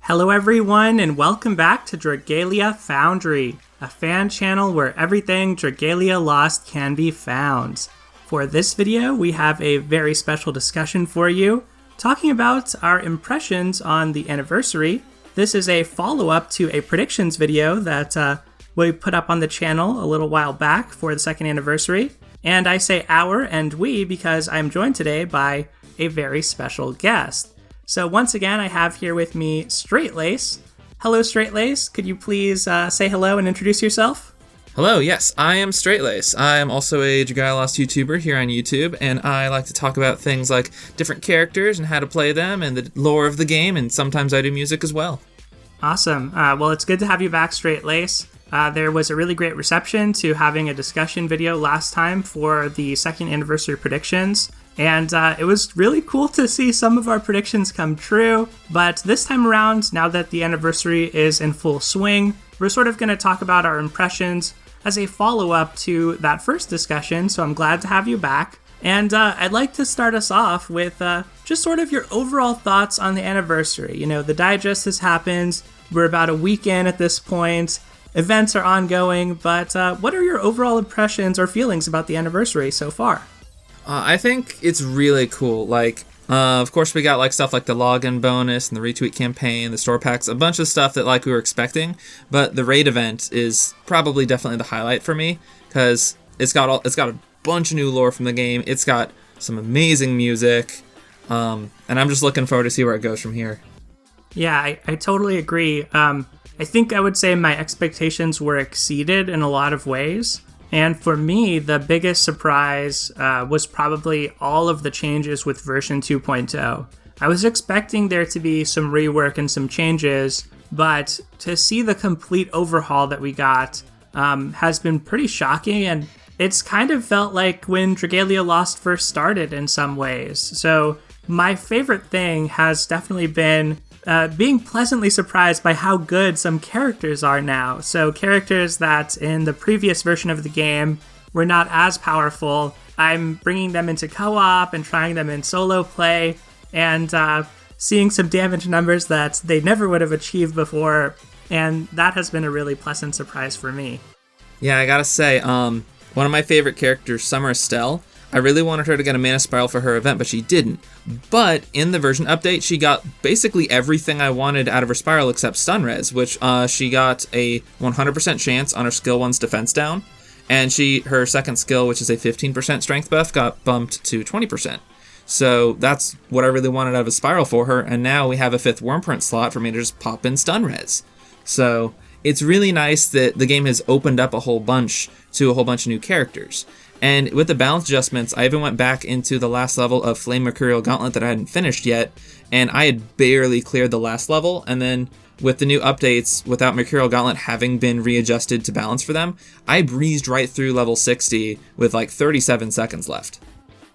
Hello everyone, and welcome back to Dragalia Foundry, a fan channel where everything Dragalia Lost can be found. For this video, we have a very special discussion for you, talking about our impressions on the anniversary. This is a follow-up to a predictions video that we put up on the channel a little while back for the second anniversary. And I say our and we because I'm joined today by a very special guest. So once again, I have here with me Straitlace. Hello, Straitlace. Could you please say hello and introduce yourself? Hello, yes, I am Straitlace. I am also a Dragalia Lost YouTuber here on YouTube, and I like to talk about things like different characters and how to play them and the lore of the game, and sometimes I do music as well. Awesome. Well, it's good to have you back, Straitlace. There was a really great reception to having a discussion video last time for the second anniversary predictions. And it was really cool to see some of our predictions come true. But this time around, now that the anniversary is in full swing, we're sort of going to talk about our impressions as a follow-up to that first discussion. So I'm glad to have you back. And I'd like to start us off with just sort of your overall thoughts on the anniversary. You know, the digest has happened. We're about a week in at this point. Events are ongoing. But what are your overall impressions or feelings about the anniversary so far? I think it's really cool. Of course, we got stuff like the login bonus and the retweet campaign, the store packs, a bunch of stuff that we were expecting. But the raid event is probably definitely the highlight for me because it's got a bunch of new lore from the game. It's got some amazing music, and I'm just looking forward to see where it goes from here. Yeah, I totally agree. I think I would say my expectations were exceeded in a lot of ways. And for me, the biggest surprise was probably all of the changes with version 2.0. I was expecting there to be some rework and some changes, but to see the complete overhaul that we got has been pretty shocking, and it's kind of felt like when Dragalia Lost first started in some ways. So my favorite thing has definitely been being pleasantly surprised by how good some characters are now. So characters that in the previous version of the game were not as powerful, I'm bringing them into co-op and trying them in solo play and seeing some damage numbers that they never would have achieved before. And that has been a really pleasant surprise for me. Yeah, I gotta say, one of my favorite characters, Summer Estelle, I really wanted her to get a Mana Spiral for her event, but she didn't. But in the version update, she got basically everything I wanted out of her Spiral except Stun Res, which she got a 100% chance on her skill 1's defense down, and her second skill, which is a 15% strength buff, got bumped to 20%. So that's what I really wanted out of a Spiral for her, and now we have a 5th Wyrmprint slot for me to just pop in Stun Res. So it's really nice that the game has opened up a whole bunch to a whole bunch of new characters. And with the balance adjustments, I even went back into the last level of Flame Mercurial Gauntlet that I hadn't finished yet, and I had barely cleared the last level, and then with the new updates, without Mercurial Gauntlet having been readjusted to balance for them, I breezed right through level 60 with 37 seconds left.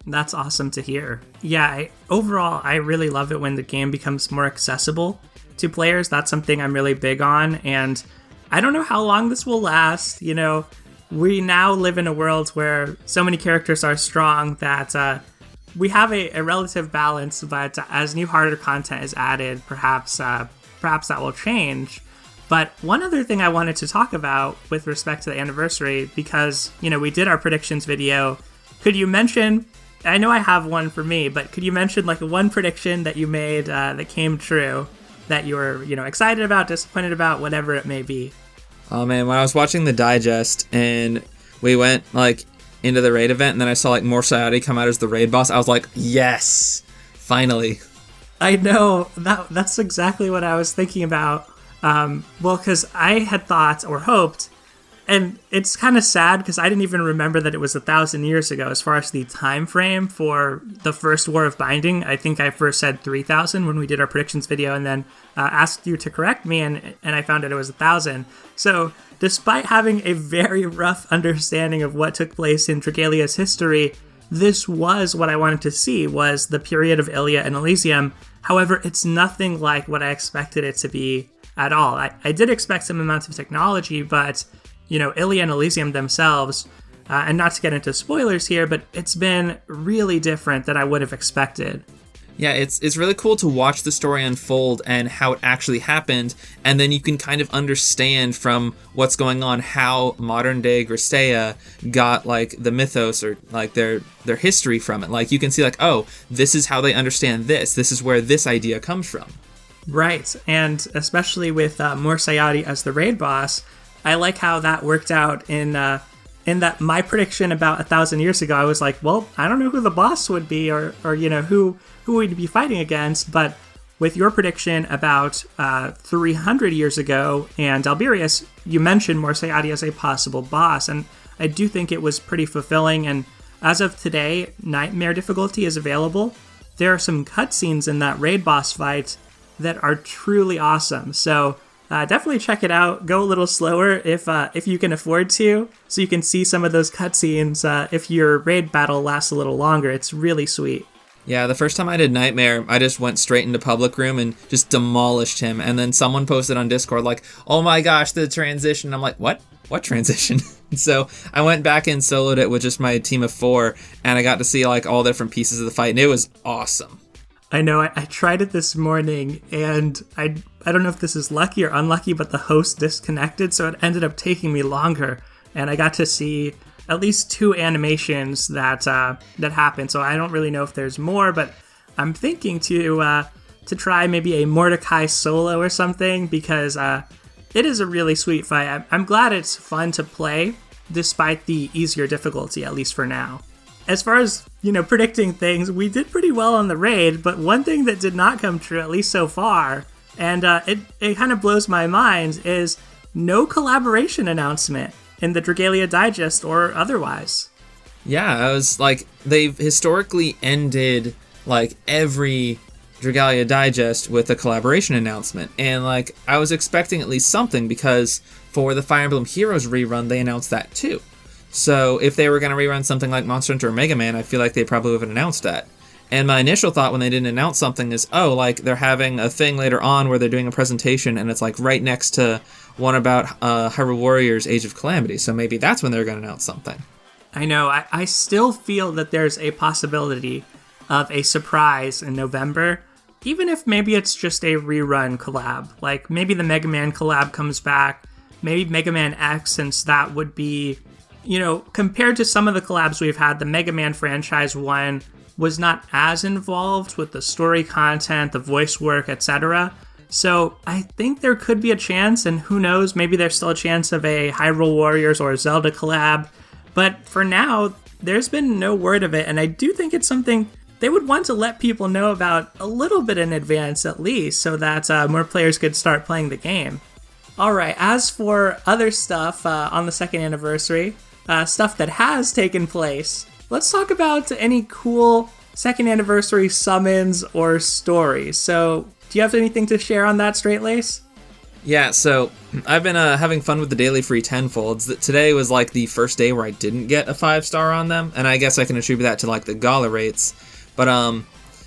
That's awesome to hear. Yeah, overall, I really love it when the game becomes more accessible to players. That's something I'm really big on, and I don't know how long this will last. You know, we now live in a world where so many characters are strong that we have a relative balance, but as new harder content is added, perhaps that will change. But one other thing I wanted to talk about with respect to the anniversary, because, we did our predictions video, could you mention, I know I have one for me, but could you mention one prediction that you made that came true, that you were, excited about, disappointed about, whatever it may be? Oh man, when I was watching the digest and we went into the raid event and then I saw Mor Sayadi come out as the raid boss, I was like, yes, finally. I know, that's exactly what I was thinking about. Because I had thought or hoped, and it's kind of sad because I didn't even remember that it was 1,000 years ago as far as the time frame for the first War of Binding. I think I first said 3,000 when we did our predictions video and then asked you to correct me, and I found out it was 1,000. So despite having a very rough understanding of what took place in Dragalia's history, this was what I wanted to see, was the period of Ilia and Elysium. However, it's nothing like what I expected it to be at all. I did expect some amount of technology, but Ilia and Elysium themselves, and not to get into spoilers here, but it's been really different than I would have expected. Yeah, it's really cool to watch the story unfold and how it actually happened, and then you can kind of understand from what's going on how modern day Gristea got like the mythos or like their history from it. Like you can see like, oh, this is how they understand this. This is where this idea comes from. Right, and especially with Mor Sayadi as the raid boss, I like how that worked out in that my prediction about 1,000 years ago. I was like, well, I don't know who the boss would be or you know who we'd be fighting against, but with your prediction about 300 years ago and Alberius, you mentioned Mor Sayadi as a possible boss, and I do think it was pretty fulfilling. And as of today, Nightmare difficulty is available. There are some cutscenes in that raid boss fight that are truly awesome. So definitely check it out. Go a little slower if you can afford to, so you can see some of those cutscenes if your raid battle lasts a little longer. It's really sweet. Yeah, the first time I did Nightmare, I just went straight into public room and just demolished him. And then someone posted on Discord like, oh my gosh, the transition. I'm like, what? What transition? So I went back and soloed it with just my team of 4, and I got to see like all the different pieces of the fight, and it was awesome. I know, I tried it this morning, and I don't know if this is lucky or unlucky, but the host disconnected, so it ended up taking me longer, and I got to see at least 2 animations that happened. So I don't really know if there's more, but I'm thinking to try maybe a Mordecai solo or something, because it is a really sweet fight. I'm glad it's fun to play, despite the easier difficulty, at least for now. As far as, predicting things, we did pretty well on the raid, but one thing that did not come true, at least so far, and it kind of blows my mind, is no collaboration announcement in the Dragalia Digest or otherwise. Yeah, I was like, they've historically ended like every Dragalia Digest with a collaboration announcement, and like I was expecting at least something, because for the Fire Emblem Heroes rerun they announced that too. So if they were going to rerun something like Monster Hunter or Mega Man, I feel like they probably would have announced that. And my initial thought when they didn't announce something is, oh, like they're having a thing later on where they're doing a presentation and it's like right next to one about Hyrule Warriors Age of Calamity, so maybe that's when they're going to announce something. I know, I still feel that there's a possibility of a surprise in November, even if maybe it's just a rerun collab. Like maybe the Mega Man collab comes back, maybe Mega Man X, since that would be, compared to some of the collabs we've had, the Mega Man franchise one was not as involved with the story content, the voice work, etc. So I think there could be a chance, and who knows, maybe there's still a chance of a Hyrule Warriors or Zelda collab. But for now, there's been no word of it, and I do think it's something they would want to let people know about a little bit in advance at least, so that more players could start playing the game. Alright, as for other stuff on the second anniversary, stuff that has taken place, let's talk about any cool second anniversary summons or stories. So, do you have anything to share on that, Straitlace? Yeah, so I've been having fun with the daily free tenfolds. Today was like the first day where I didn't get a 5-star on them, and I guess I can attribute that to like the Gala rates. But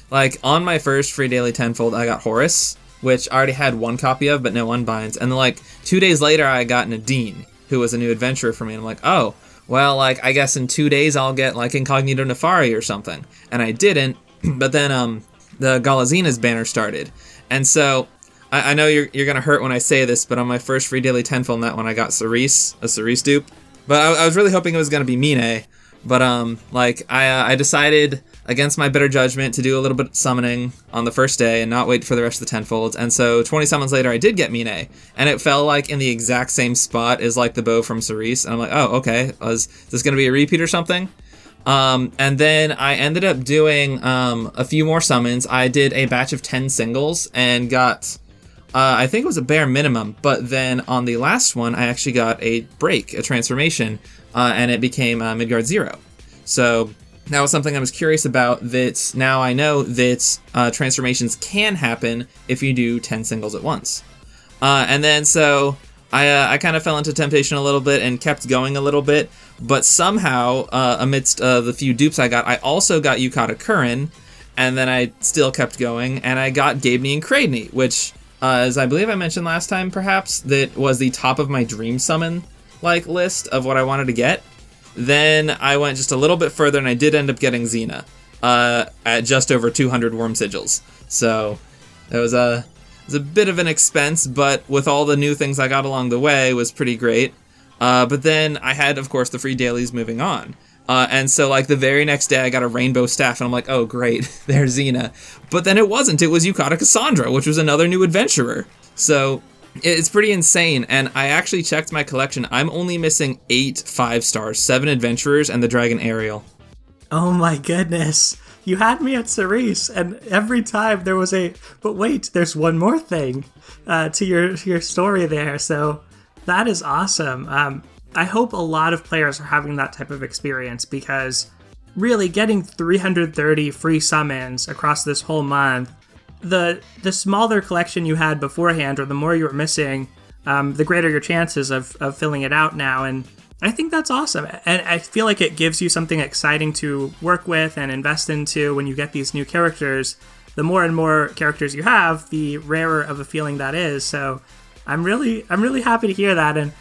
like on my first free daily tenfold, I got Horus, which I already had 1 copy of, but no unbinds. And then like 2 days later, I got Nadine, who was a new adventurer for me. And I'm like, oh, well, like I guess in 2 days I'll get like Incognito Nefari or something. And I didn't. But then the Galazena's banner started, and so I know you're gonna hurt when I say this, but on my first free daily tenfold, that one I got Cerise, a Cerise dupe. But I was really hoping it was gonna be Mine. But I decided against my better judgment to do a little bit of summoning on the first day and not wait for the rest of the tenfolds. And so 20 summons later, I did get Mine, and it fell like in the exact same spot as like the bow from Cerise. And I'm like, oh, okay, is this gonna be a repeat or something? And then I ended up doing a few more summons. I did a batch of 10 singles and got, I think it was a bare minimum, but then on the last one, I actually got a break, a transformation, and it became Midgard Zero. So that was something I was curious about, that now I know that transformations can happen if you do 10 singles at once. And then so I kind of fell into temptation a little bit and kept going a little bit, but somehow amidst the few dupes I got, I also got Yukata Kurin, and then I still kept going, and I got Gabney and Cradney, which, as I believe I mentioned last time perhaps, that was the top of my dream summon list of what I wanted to get. Then I went just a little bit further, and I did end up getting Xena. at just over 200 worm sigils. So it was a bit of an expense, but with all the new things I got along the way, it was pretty great. But then I had, of course, the free dailies moving on. And so, like, the very next day, I got a rainbow staff, and I'm like, oh, great, there's Xena. But then it wasn't. It was Yukata Cassandra, which was another new adventurer. So it's pretty insane, and I actually checked my collection. I'm only missing 8 5-stars, 7 adventurers, and the Dragon Ariel. Oh my goodness. You had me at Cerise, and every time there was but wait, there's one more thing to your story there. So that is awesome. I hope a lot of players are having that type of experience, because really getting 330 free summons across this whole month, the smaller collection you had beforehand, or the more you were missing, the greater your chances of filling it out now. And I think that's awesome. And I feel like it gives you something exciting to work with and invest into when you get these new characters. The more and more characters you have, the rarer of a feeling that is. So I'm really happy to hear that. And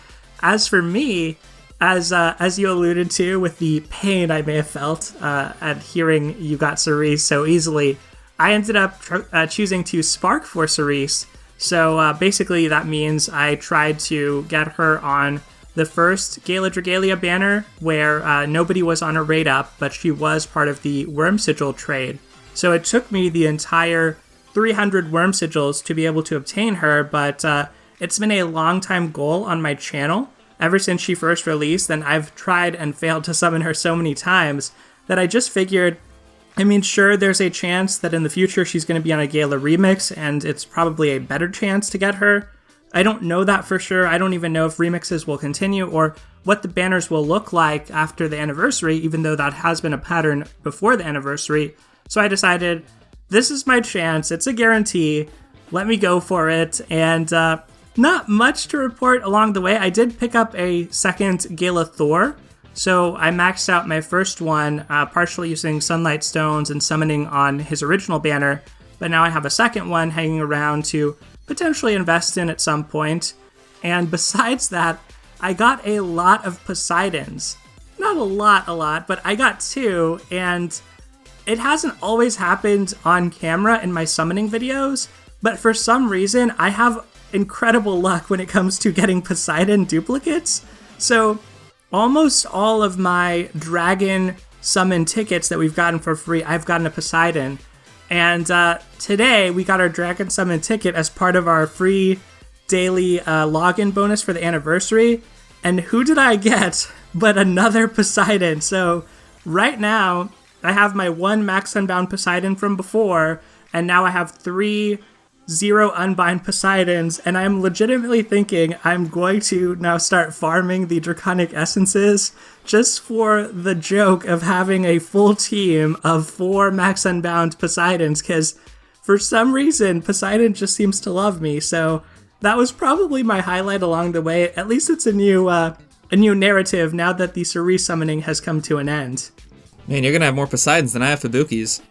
as for me, as you alluded to with the pain I may have felt at hearing you got Cerise so easily, I ended up choosing to spark for Cerise. So basically that means I tried to get her on the first Gala Dragalia banner, where nobody was on her raid up, but she was part of the Worm Sigil trade. So it took me the entire 300 Worm Sigils to be able to obtain her, but it's been a long time goal on my channel. Ever since she first released, and I've tried and failed to summon her so many times that I just figured, I mean, sure, there's a chance that in the future she's going to be on a Gala remix, and it's probably a better chance to get her. I don't know that for sure. I don't even know if remixes will continue or what the banners will look like after the anniversary, even though that has been a pattern before the anniversary. So I decided, this is my chance. It's a guarantee. Let me go for it. And not much to report along the way. I did pick up a second Gala Thor. So I maxed out my first one, partially using Sunlight Stones and summoning on his original banner. But now I have a second one hanging around to potentially invest in at some point. And besides that, I got a lot of Poseidons. Not a lot, but I got 2, and it hasn't always happened on camera in my summoning videos, but for some reason, I have incredible luck when it comes to getting Poseidon duplicates. So almost all of my dragon summon tickets that we've gotten for free, I've gotten a Poseidon. And today, we got our Dragon Summon ticket as part of our free daily login bonus for the anniversary. And who did I get but another Poseidon? So right now, I have my 1 Max Unbound Poseidon from before, and now I have 3 0 Unbind Poseidons, and I'm legitimately thinking I'm going to now start farming the Draconic Essences just for the joke of having a full team of 4 Max Unbound Poseidons, because for some reason, Poseidon just seems to love me, so that was probably my highlight along the way. At least it's a new narrative now that the Cerise summoning has come to an end. Man, you're gonna have more Poseidons than I have Fubukis.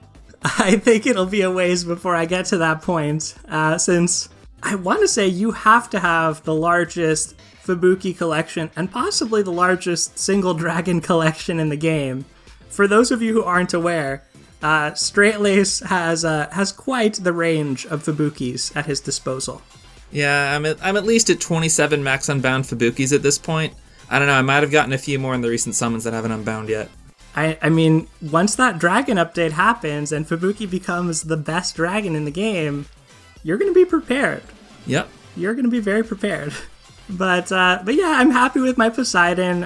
I think it'll be a ways before I get to that point, since I want to say you have to have the largest Fubuki collection and possibly the largest single dragon collection in the game. For those of you who aren't aware, Straitlace has quite the range of Fubukis at his disposal. Yeah, I'm at least at 27 Max Unbound Fubukis at this point. I don't know, I might have gotten a few more in the recent summons that haven't unbound yet. I mean, once that dragon update happens and Fubuki becomes the best dragon in the game, you're going to be prepared. Yep. You're going to be very prepared. But yeah, I'm happy with my Poseidon,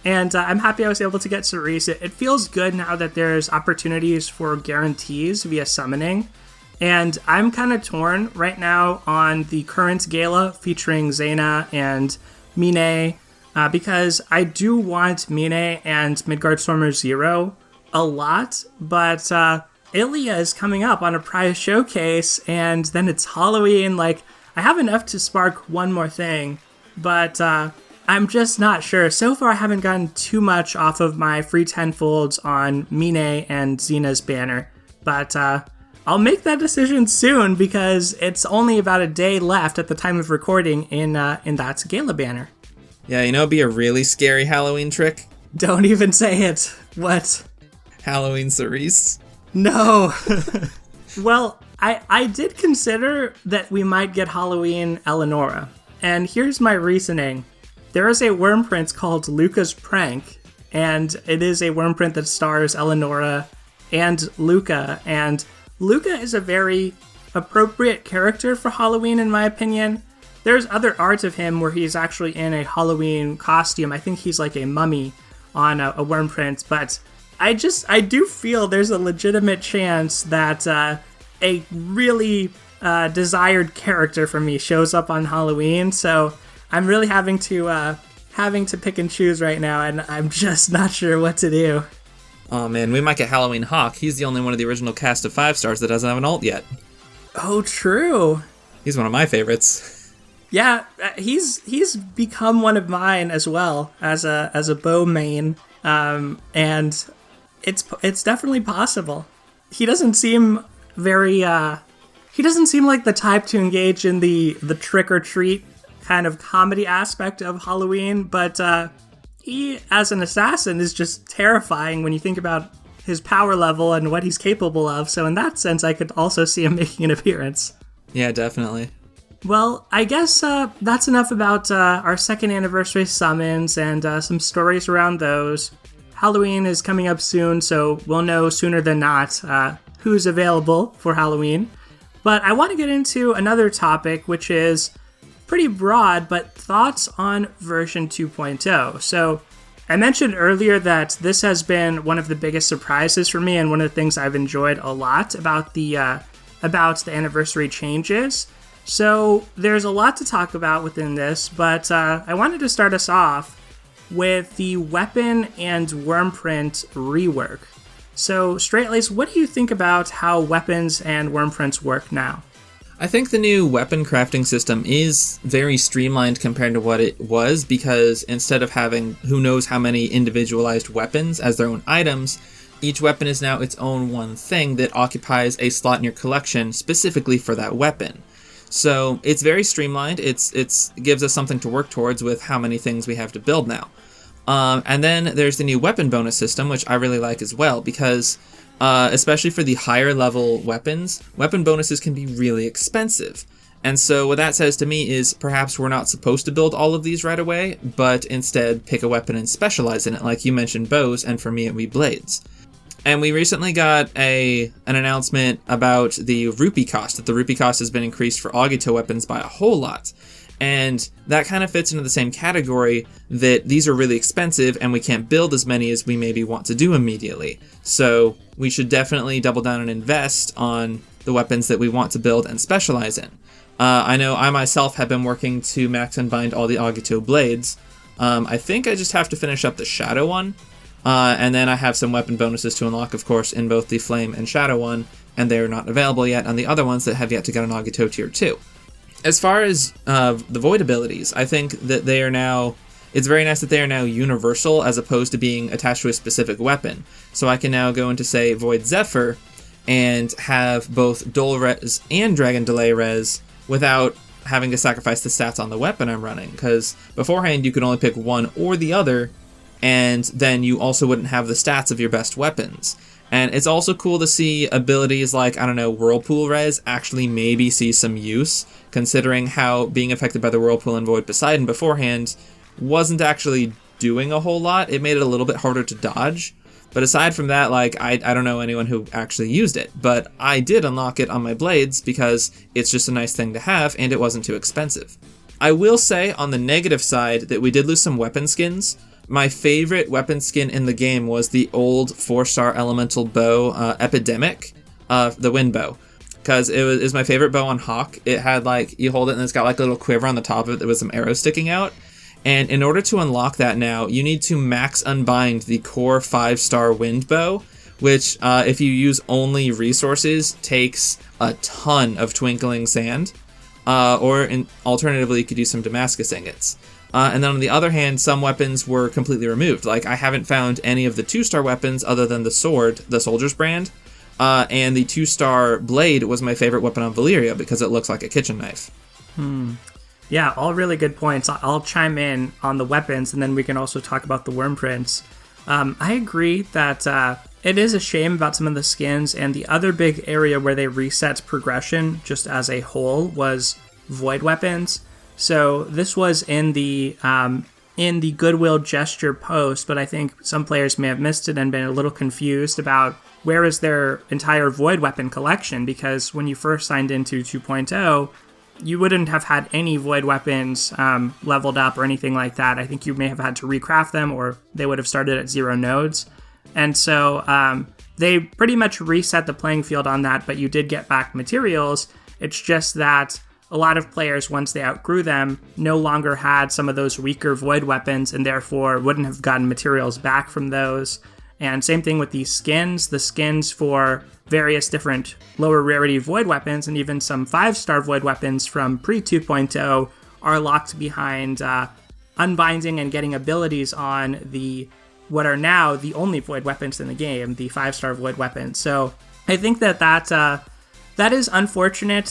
and I'm happy I was able to get Cerise. It feels good now that there's opportunities for guarantees via summoning, and I'm kind of torn right now on the current Gala featuring Xena and Mine, because I do want Mine and Midgardstormer 0 a lot, but Ilia is coming up on a prize showcase, and then it's Halloween. Like, I have enough to spark one more thing, but I'm just not sure. So far, I haven't gotten too much off of my free 10-folds on Mine and Xena's banner, but I'll make that decision soon because it's only about a day left at the time of recording in that Gala banner. Yeah, you know, it'd be a really scary Halloween trick. Don't even say it. What? Halloween Cerise. No. Well, I did consider that we might get Halloween Eleonora. And here's my reasoning. There is a Wyrmprints called Luca's Prank, and it is a Wyrmprint that stars Eleonora and Luca. And Luca is a very appropriate character for Halloween, in my opinion. There's other art of him where he's actually in a Halloween costume. I think he's like a mummy on a Wyrmprint, but I do feel there's a legitimate chance that a really desired character for me shows up on Halloween. So I'm really having to pick and choose right now, and I'm just not sure what to do. Oh man, we might get Halloween Hawk. He's the only one of the original cast of 5 stars that doesn't have an alt yet. Oh, true. He's one of my favorites. Yeah, he's become one of mine as well as a bow main, and it's definitely possible. He doesn't seem very he doesn't seem like the type to engage in the trick or treat kind of comedy aspect of Halloween, but he as an assassin is just terrifying when you think about his power level and what he's capable of. So in that sense, I could also see him making an appearance. Yeah, definitely. Well, I guess that's enough about our 2nd anniversary summons and some stories around those. Halloween is coming up soon, so we'll know sooner than not who's available for Halloween. But I want to get into another topic, which is pretty broad, but thoughts on version 2.0. So I mentioned earlier that this has been one of the biggest surprises for me and one of the things I've enjoyed a lot about the anniversary changes. So there's a lot to talk about within this, but I wanted to start us off with the weapon and Wyrmprint rework. So Straitlace, what do you think about how weapons and Wyrmprints work now? I think the new weapon crafting system is very streamlined compared to what it was, because instead of having who knows how many individualized weapons as their own items, each weapon is now its own one thing that occupies a slot in your collection specifically for that weapon. So it's very streamlined. It gives us something to work towards with how many things we have to build now. And then there's the new weapon bonus system, which I really like as well, because especially for the higher level weapons, weapon bonuses can be really expensive. And so what that says to me is perhaps we're not supposed to build all of these right away, but instead pick a weapon and specialize in it, like you mentioned bows, and for me it would be blades. And we recently got an announcement about the rupee cost, that the rupee cost has been increased for Agito weapons by a whole lot. And that kind of fits into the same category that these are really expensive and we can't build as many as we maybe want to do immediately. So we should definitely double down and invest on the weapons that we want to build and specialize in. I know I myself have been working to max and bind all the Agito blades. I think I just have to finish up the Shadow one. And then I have some weapon bonuses to unlock, of course, in both the Flame and Shadow one, and they're not available yet on the other ones that have yet to get an Agito Tier 2. As far as the Void abilities, I think that they are now... It's very nice that they are now universal as opposed to being attached to a specific weapon. So I can now go into, say, Void Zephyr and have both Dole Res and Dragon Delay Res without having to sacrifice the stats on the weapon I'm running, because beforehand you could only pick one or the other, and then you also wouldn't have the stats of your best weapons. And it's also cool to see abilities like, I don't know, Whirlpool Res actually maybe see some use, considering how being affected by the Whirlpool and Void Poseidon beforehand wasn't actually doing a whole lot. It made it a little bit harder to dodge. But aside from that, like, I don't know anyone who actually used it, but I did unlock it on my blades because it's just a nice thing to have and it wasn't too expensive. I will say on the negative side that we did lose some weapon skins. My favorite weapon skin in the game was the old 4-star elemental bow, Epidemic, the wind bow, because it was my favorite bow on Hawk. It had like, you hold it and it's got like a little quiver on the top of it that was some arrows sticking out. And in order to unlock that now, you need to max unbind the core 5-star wind bow, which if you use only resources takes a ton of twinkling sand, alternatively you could use some Damascus ingots. And then on the other hand, some weapons were completely removed. Like, I haven't found any of the 2-star weapons other than the sword, the soldier's brand, and the 2-star blade was my favorite weapon on Valyria because it looks like a kitchen knife. Yeah, all really good points. I'll chime in on the weapons, and then we can also talk about the Wyrmprints. I agree that It is a shame about some of the skins, and the other big area where they reset progression just as a whole was void weapons. So this was in the goodwill gesture post, but I think some players may have missed it and been a little confused about where is their entire void weapon collection, because when you first signed into 2.0, you wouldn't have had any void weapons leveled up or anything like that. I think you may have had to recraft them, or they would have started at 0 nodes. And so they pretty much reset the playing field on that, but you did get back materials. It's just that a lot of players, once they outgrew them, no longer had some of those weaker void weapons and therefore wouldn't have gotten materials back from those. And same thing with these skins. The skins for various different lower rarity void weapons and even some 5-star void weapons from pre-2.0 are locked behind unbinding and getting abilities on what are now the only void weapons in the game, the 5-star void weapons. So I think that is unfortunate.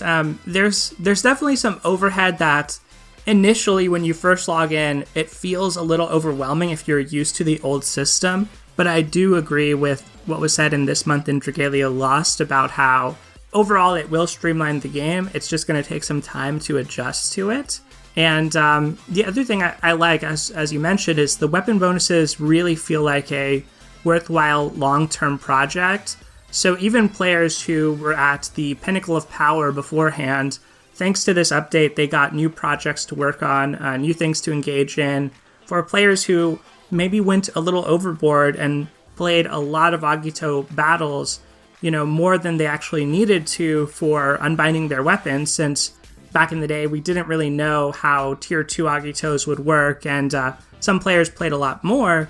There's definitely some overhead that initially when you first log in, it feels a little overwhelming if you're used to the old system. But I do agree with what was said in This Month in Dragalia Lost about how overall it will streamline the game. It's just going to take some time to adjust to it. And the other thing I like, as you mentioned, is the weapon bonuses really feel like a worthwhile long-term project. So even players who were at the pinnacle of power beforehand, thanks to this update, they got new projects to work on, new things to engage in. For players who maybe went a little overboard and played a lot of Agito battles, more than they actually needed to for unbinding their weapons, since back in the day, we didn't really know how Tier 2 Agitos would work, and some players played a lot more.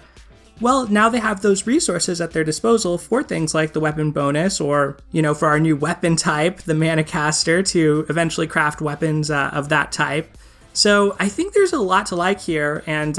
Well, now they have those resources at their disposal for things like the weapon bonus, or, for our new weapon type, the Manacaster, to eventually craft weapons of that type. So I think there's a lot to like here, and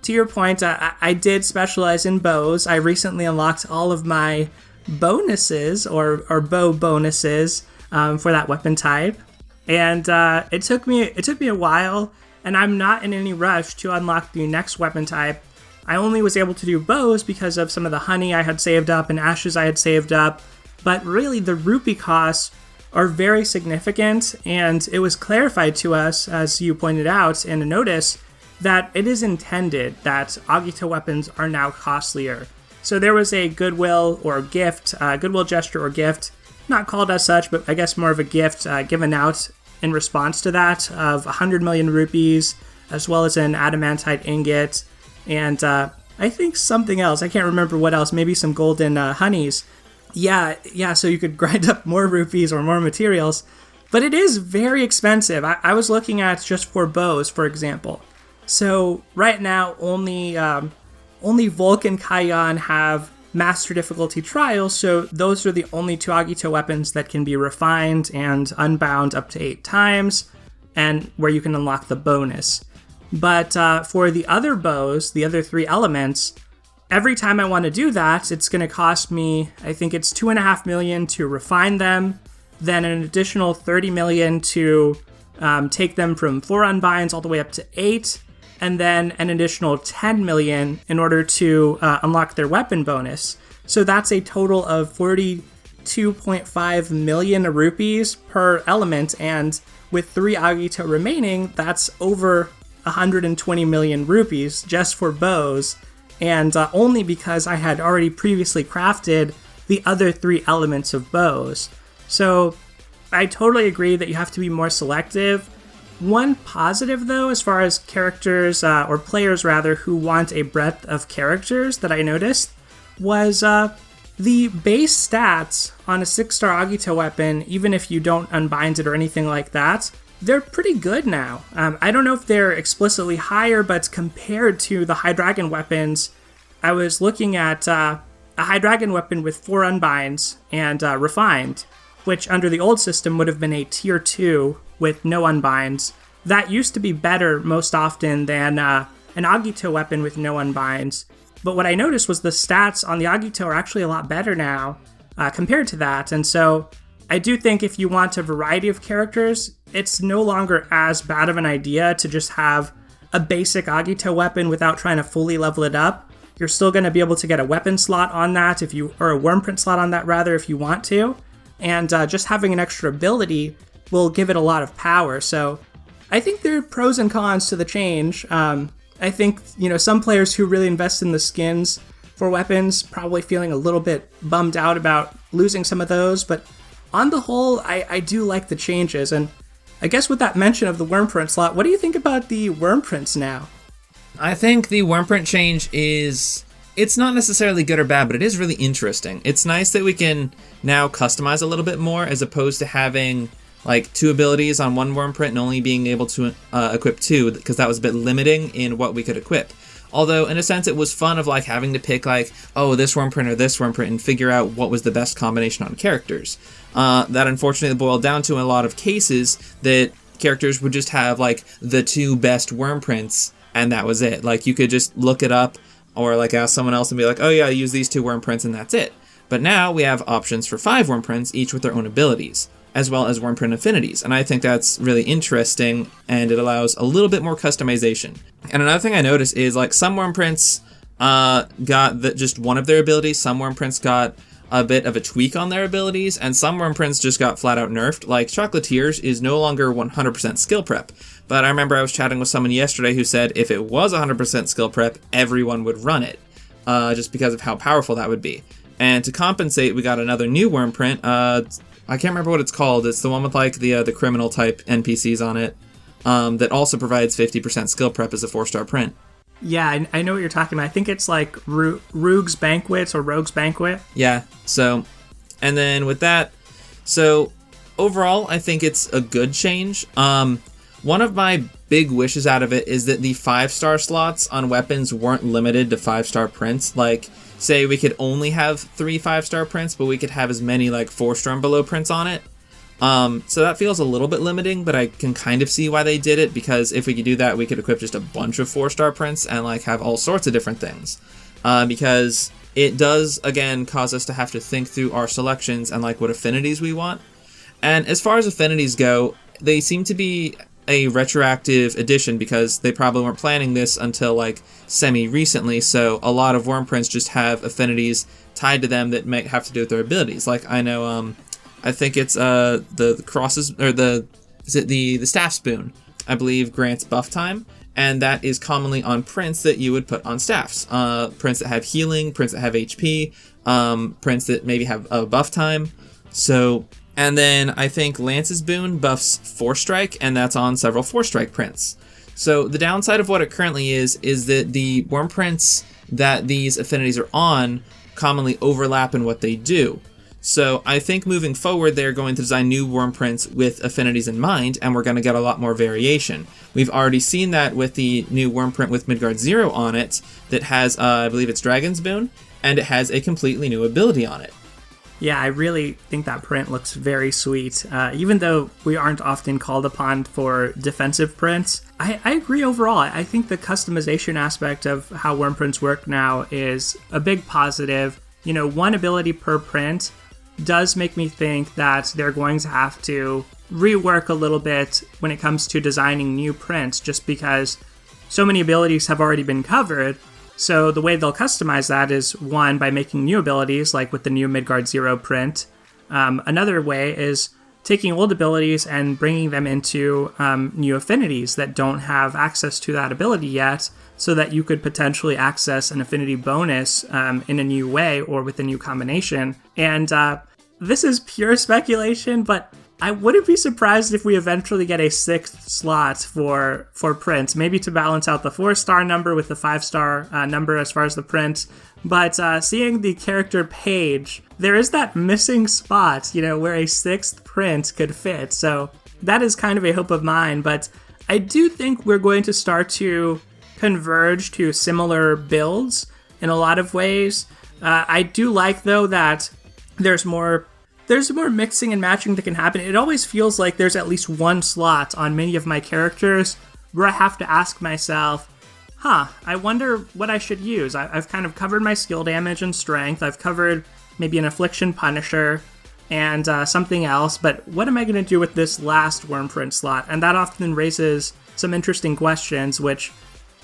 to your point, I did specialize in bows. I recently unlocked all of my bonuses, or bow bonuses, for that weapon type. And it took me a while, and I'm not in any rush to unlock the next weapon type. I only was able to do bows because of some of the honey I had saved up and ashes I had saved up, but really the rupee costs are very significant, and it was clarified to us, as you pointed out in a notice, that it is intended that Agito weapons are now costlier. So there was a goodwill or gift, goodwill gesture or gift, not called as such, but I guess more of a gift given out in response to that of 100 million rupees, as well as an adamantite ingot, and I think something else. I can't remember what else, maybe some golden honeys. Yeah, so you could grind up more rupees or more materials, but it is very expensive. I was looking at just for bows, for example. So right now, only Volk and Kayan have Master Difficulty Trials, so those are the only 2 Agito weapons that can be refined and unbound up to 8 times, and where you can unlock the bonus. But for the other bows, the other 3 elements, every time I want to do that, it's going to cost me, I think it's 2.5 million to refine them, then an additional 30 million to take them from 4 unbinds all the way up to 8, and then an additional 10 million in order to unlock their weapon bonus. So that's a total of 42.5 million rupees per element, and with 3 Agito remaining, that's over 120 million rupees just for bows, and only because I had already previously crafted the other 3 elements of bows. So I totally agree that you have to be more selective. One positive, though, as far as characters, or players rather, who want a breadth of characters that I noticed, was the base stats on a 6-star Agito weapon, even if you don't unbind it or anything like that, they're pretty good now. I don't know if they're explicitly higher, but compared to the High Dragon weapons, I was looking at a High Dragon weapon with 4 unbinds and refined, which under the old system would have been a tier 2 with no unbinds. That used to be better most often than an Agito weapon with no unbinds. But what I noticed was the stats on the Agito are actually a lot better now compared to that. And so I do think if you want a variety of characters, it's no longer as bad of an idea to just have a basic Agito weapon without trying to fully level it up. You're still going to be able to get a weapon slot on that or a Wyrmprint slot on that rather if you want to. And just having an extra ability will give it a lot of power. So I think there are pros and cons to the change. I think, some players who really invest in the skins for weapons probably feeling a little bit bummed out about losing some of those. But on the whole, I do like the changes. And I guess with that mention of the Wyrmprint slot, what do you think about the Wyrmprints now? I think the Wyrmprint change it's not necessarily good or bad, but it is really interesting. It's nice that we can now customize a little bit more as opposed to having like 2 abilities on one Wyrmprint and only being able to equip 2, because that was a bit limiting in what we could equip. Although, in a sense, it was fun of like having to pick like, oh, this Wyrmprint or this Wyrmprint and figure out what was the best combination on characters. That unfortunately boiled down to in a lot of cases that characters would just have like the 2 best Wyrmprints and that was it. Like you could just look it up or like ask someone else and be like, oh yeah, I use these 2 Wyrmprints and that's it. But now we have options for 5 Wyrmprints, each with their own abilities, as well as Wyrmprint affinities. And I think that's really interesting, and it allows a little bit more customization. And another thing I noticed is like some Wyrmprints got just one of their abilities, some Wyrmprints got a bit of a tweak on their abilities, and some Wyrmprints just got flat out nerfed. Like Chocolatiers is no longer 100% skill prep. But I remember I was chatting with someone yesterday who said if it was 100% skill prep, everyone would run it, just because of how powerful that would be. And to compensate, we got another new Wyrmprint. I can't remember what it's called. It's the one with like the criminal type NPCs on it, that also provides 50% skill prep as a 4-star print. Yeah, I know what you're talking about. I think it's like Rogue's Banquet or Rogue's Banquet. Yeah, so, and then with that, so overall, I think it's a good change. One of my big wishes out of it is that the 5-star slots on weapons weren't limited to 5-star prints. Like, say we could only have 3 5-star prints, but we could have as many like 4-star and below prints on it. So that feels a little bit limiting, but I can kind of see why they did it, because if we could do that, we could equip just a bunch of 4-star prints and like have all sorts of different things. Because it does, again, cause us to have to think through our selections and like what affinities we want. And as far as affinities go, they seem to be a retroactive addition because they probably weren't planning this until like semi-recently, so a lot of Wyrmprints just have affinities tied to them that might have to do with their abilities. Like I know, I think it's the crosses, or the staff spoon, I believe grants buff time, and that is commonly on prints that you would put on staffs. Prints that have healing, prints that have HP, prints that maybe have a buff time. So, and then I think Lance's boon buffs 4-strike, and that's on several 4-strike prints. So the downside of what it currently is that the Wyrmprints that these affinities are on commonly overlap in what they do. So I think moving forward, they're going to design new Wyrmprints with affinities in mind, and we're going to get a lot more variation. We've already seen that with the new Wyrmprint with Midgard Zero on it that has, I believe it's Dragon's Boon, and it has a completely new ability on it. Yeah, I really think that print looks very sweet. Even though we aren't often called upon for defensive prints, I agree overall. I think the customization aspect of how Wyrmprints work now is a big positive. One ability per print does make me think that they're going to have to rework a little bit when it comes to designing new prints, just because so many abilities have already been covered. So the way they'll customize that is, one, by making new abilities, like with the new Midgard Zero print. Another way is taking old abilities and bringing them into new affinities that don't have access to that ability yet, so that you could potentially access an affinity bonus in a new way or with a new combination. And this is pure speculation, but I wouldn't be surprised if we eventually get a 6th slot for prints, maybe to balance out the 4-star number with the 5-star number as far as the print. But seeing the character page, there is that missing spot, where a 6th print could fit. So that is kind of a hope of mine, but I do think we're going to start to converge to similar builds in a lot of ways. I do like, though, that there's more mixing and matching that can happen. It always feels like there's at least one slot on many of my characters where I have to ask myself, I wonder what I should use. I've kind of covered my skill damage and strength. I've covered maybe an Affliction Punisher and something else, but what am I going to do with this last Wyrmprint slot? And that often raises some interesting questions, which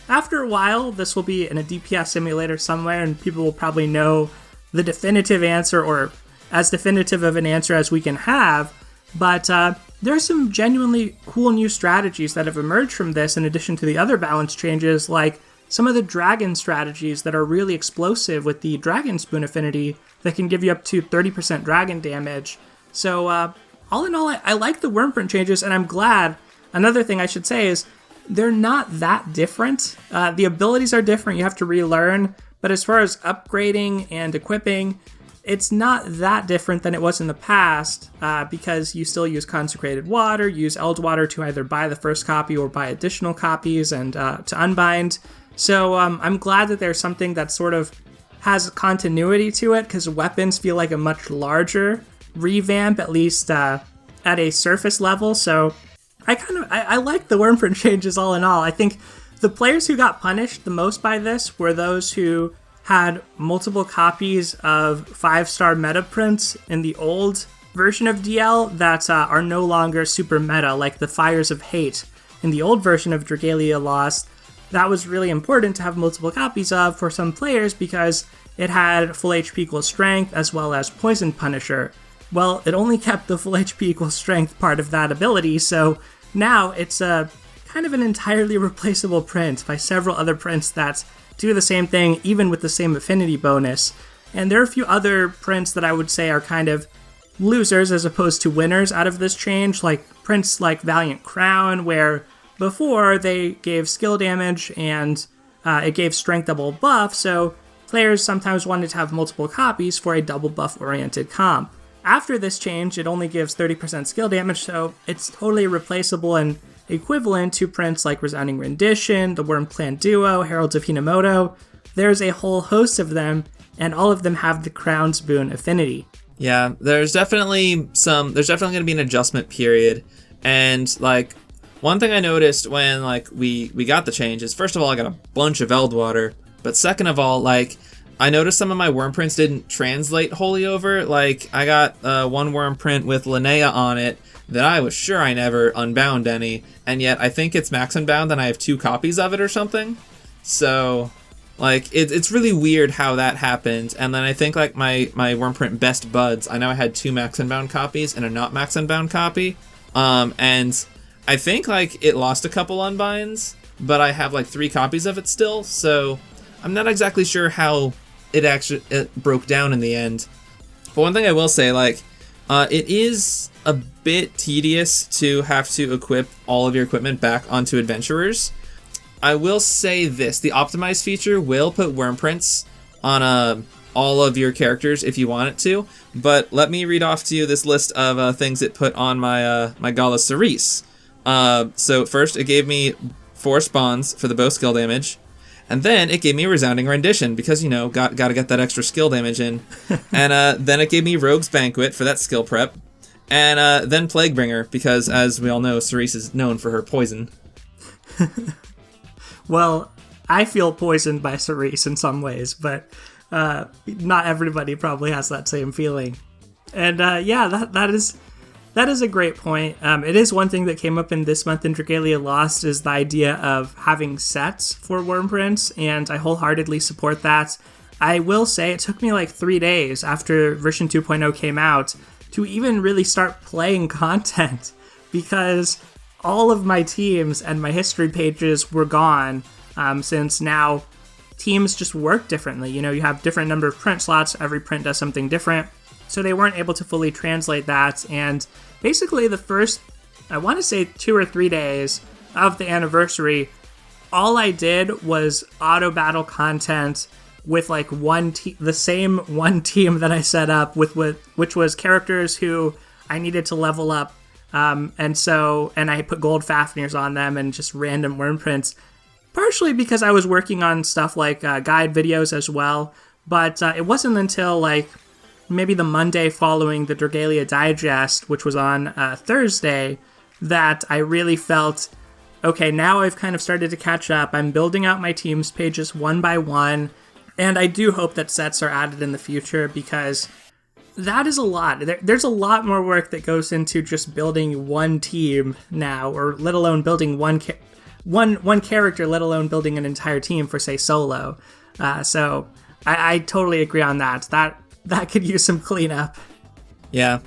after a while, this will be in a DPS simulator somewhere, and people will probably know the definitive answer, or as definitive of an answer as we can have. But there are some genuinely cool new strategies that have emerged from this, in addition to the other balance changes, like some of the dragon strategies that are really explosive with the Dragon Spoon affinity that can give you up to 30% dragon damage. So all in all, I like the Wyrmprint changes, and I'm glad. Another thing I should say is they're not that different. The abilities are different, you have to relearn, but as far as upgrading and equipping, it's not that different than it was in the past, because you still use Consecrated Water, use Eldwater to either buy the first copy or buy additional copies and to unbind. So I'm glad that there's something that sort of has continuity to it, because weapons feel like a much larger revamp, at least at a surface level. So I like the Wyrmprint changes all in all. I think the players who got punished the most by this were those who had multiple copies of 5-star meta prints in the old version of DL that are no longer super meta, like the Fires of Hate. In the old version of Dragalia Lost, that was really important to have multiple copies of for some players because it had full HP equals strength as well as Poison Punisher. Well, it only kept the full HP equals strength part of that ability, so now it's a kind of an entirely replaceable print by several other prints that do the same thing, even with the same affinity bonus. And there are a few other prints that I would say are kind of losers as opposed to winners out of this change, like prints like Valiant Crown, where before they gave skill damage and it gave strength double buff, so players sometimes wanted to have multiple copies for a double buff oriented comp. After this change, it only gives 30% skill damage, so it's totally replaceable and equivalent to prints like Resounding Rendition, the Worm Clan Duo, Heralds of Hinamoto. There's a whole host of them, and all of them have the Crown's Boon affinity. Yeah, there's definitely going to be an adjustment period, and like one thing I noticed when like we got the change is, first of all, I got a bunch of Eldwater, but second of all, like I noticed some of my Wyrmprints didn't translate wholly over. Like I got one Wyrmprint with Linnea on it that I was sure I never unbound any, and yet I think it's max unbound and I have 2 copies of it or something. So like it's really weird how that happened. And then I think like my Wyrmprint Best Buds, I know I had 2 max unbound copies and a not max unbound copy, and I think like it lost a couple unbinds, but I have like 3 copies of it still, so I'm not exactly sure how it broke down in the end. But one thing I will say, like it is a bit tedious to have to equip all of your equipment back onto adventurers. I will say this, the optimize feature will put Wyrmprints on all of your characters if you want it to, but let me read off to you this list of things it put on my Gala Cerise. So first it gave me 4 spawns for the bow skill damage, and then it gave me Resounding Rendition because, you know, gotta get that extra skill damage in. And then it gave me Rogue's Banquet for that skill prep. And then Plaguebringer because, as we all know, Cerise is known for her poison. Well, I feel poisoned by Cerise in some ways, but not everybody probably has that same feeling. And yeah, that is a great point. It is one thing that came up in this month in Dragalia Lost is the idea of having sets for Wyrmprints, and I wholeheartedly support that. I will say it took me like 3 days after version 2.0 came out to even really start playing content, because all of my teams and my history pages were gone, since now teams just work differently. You know, you have different number of print slots, every print does something different. So they weren't able to fully translate that, and basically the first, I want to say 2 or 3 days of the anniversary, all I did was auto battle content with like the same one team that I set up with which was characters who I needed to level up, and I put gold Fafnirs on them and just random Wyrmprints, partially because I was working on stuff like guide videos as well, but it wasn't until like maybe the Monday following the Dragalia Digest, which was on Thursday, that I really felt, okay, now I've kind of started to catch up. I'm building out my team's pages one by one, and I do hope that sets are added in the future, because that is a lot. There's a lot more work that goes into just building one team now, or let alone building one character, let alone building an entire team for, say, solo. So I totally agree on that. That could use some cleanup. Yeah.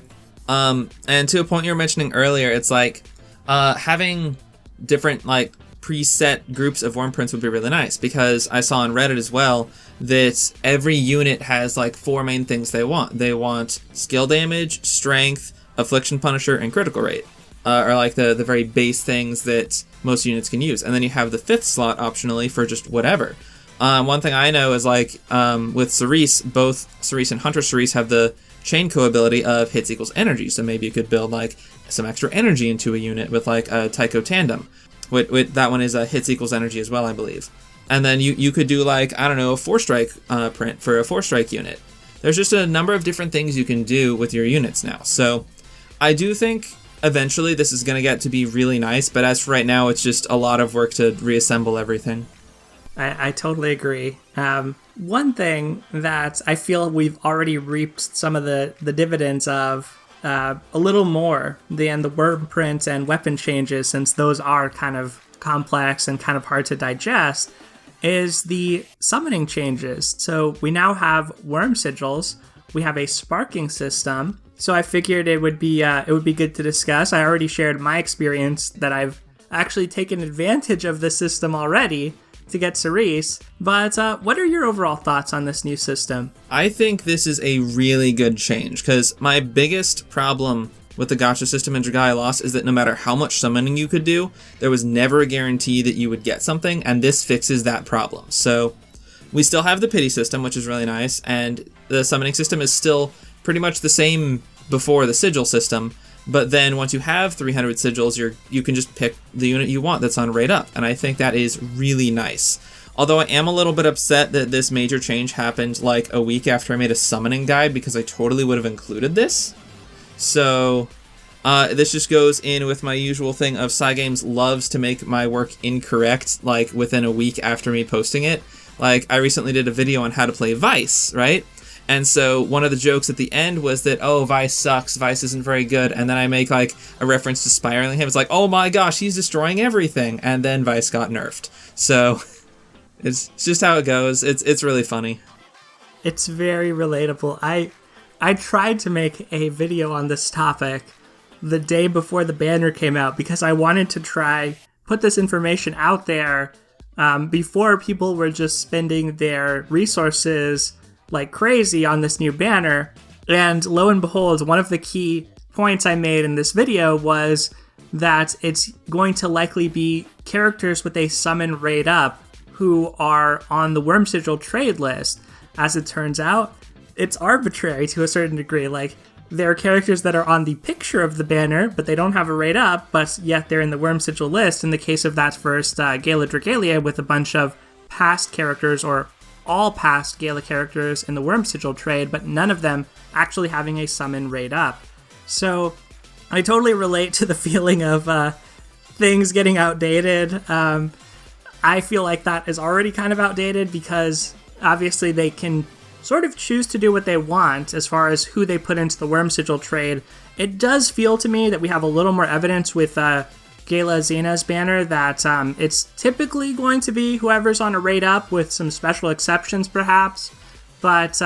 And to a point you were mentioning earlier, it's like having different like preset groups of Wyrmprints would be really nice, because I saw on Reddit as well that every unit has like 4 main things they want. They want skill damage, strength, affliction punisher, and critical rate. Are like the very base things that most units can use. And then you have the 5th slot optionally for just whatever. One thing I know is like with Cerise, both Cerise and Hunter Cerise have the chain co ability of hits equals energy. So maybe you could build like some extra energy into a unit with like a Tycho Tandem. With that one is a hits equals energy as well, I believe. And then you could do like, I don't know, a 4-strike print for a 4-strike unit. There's just a number of different things you can do with your units now. So I do think eventually this is going to get to be really nice, but as for right now, it's just a lot of work to reassemble everything. I totally agree. One thing that I feel we've already reaped some of the dividends of a little more than the Wyrmprint and weapon changes, since those are kind of complex and kind of hard to digest, is the summoning changes. So we now have worm sigils, we have a sparking system. So I figured it would be good to discuss. I already shared my experience that I've actually taken advantage of the system already to get Cerise. But what are your overall thoughts on this new system? I think this is a really good change, because my biggest problem with the gacha system in Dragalia Lost is that no matter how much summoning you could do, there was never a guarantee that you would get something, and this fixes that problem. So we still have the pity system, which is really nice, and the summoning system is still pretty much the same before the sigil system, but then once you have 300 sigils, you can just pick the unit you want that's on rate up, and I think that is really nice. Although I am a little bit upset that this major change happened like a week after I made a summoning guide, because I totally would have included this. So this just goes in with my usual thing of Cygames loves to make my work incorrect, like within a week after me posting it. Like I recently did a video on how to play Vice, right? And so one of the jokes at the end was that, oh, Vice sucks, Vice isn't very good, and then I make like a reference to Spiraling him. It's like, oh my gosh, he's destroying everything, and then Vice got nerfed. So it's just how it goes. It's really funny. It's very relatable. I tried to make a video on this topic the day before the banner came out, because I wanted to try put this information out there before people were just spending their resources like crazy on this new banner. And lo and behold, one of the key points I made in this video was that it's going to likely be characters with a summon rate up who are on the Worm Sigil trade list. As it turns out, it's arbitrary to a certain degree. Like, there are characters that are on the picture of the banner, but they don't have a rate up, but yet they're in the Worm Sigil list. In the case of that first Gala Dragalia, with a bunch of past characters, or all past Gala characters in the Worm Sigil trade, but none of them actually having a summon rate up. So I totally relate to the feeling of things getting outdated. I feel like that is already kind of outdated, because obviously they can sort of choose to do what they want as far as who they put into the Worm Sigil trade. It does feel to me that we have a little more evidence with Gala Xena's banner that it's typically going to be whoever's on a rate up, with some special exceptions perhaps. But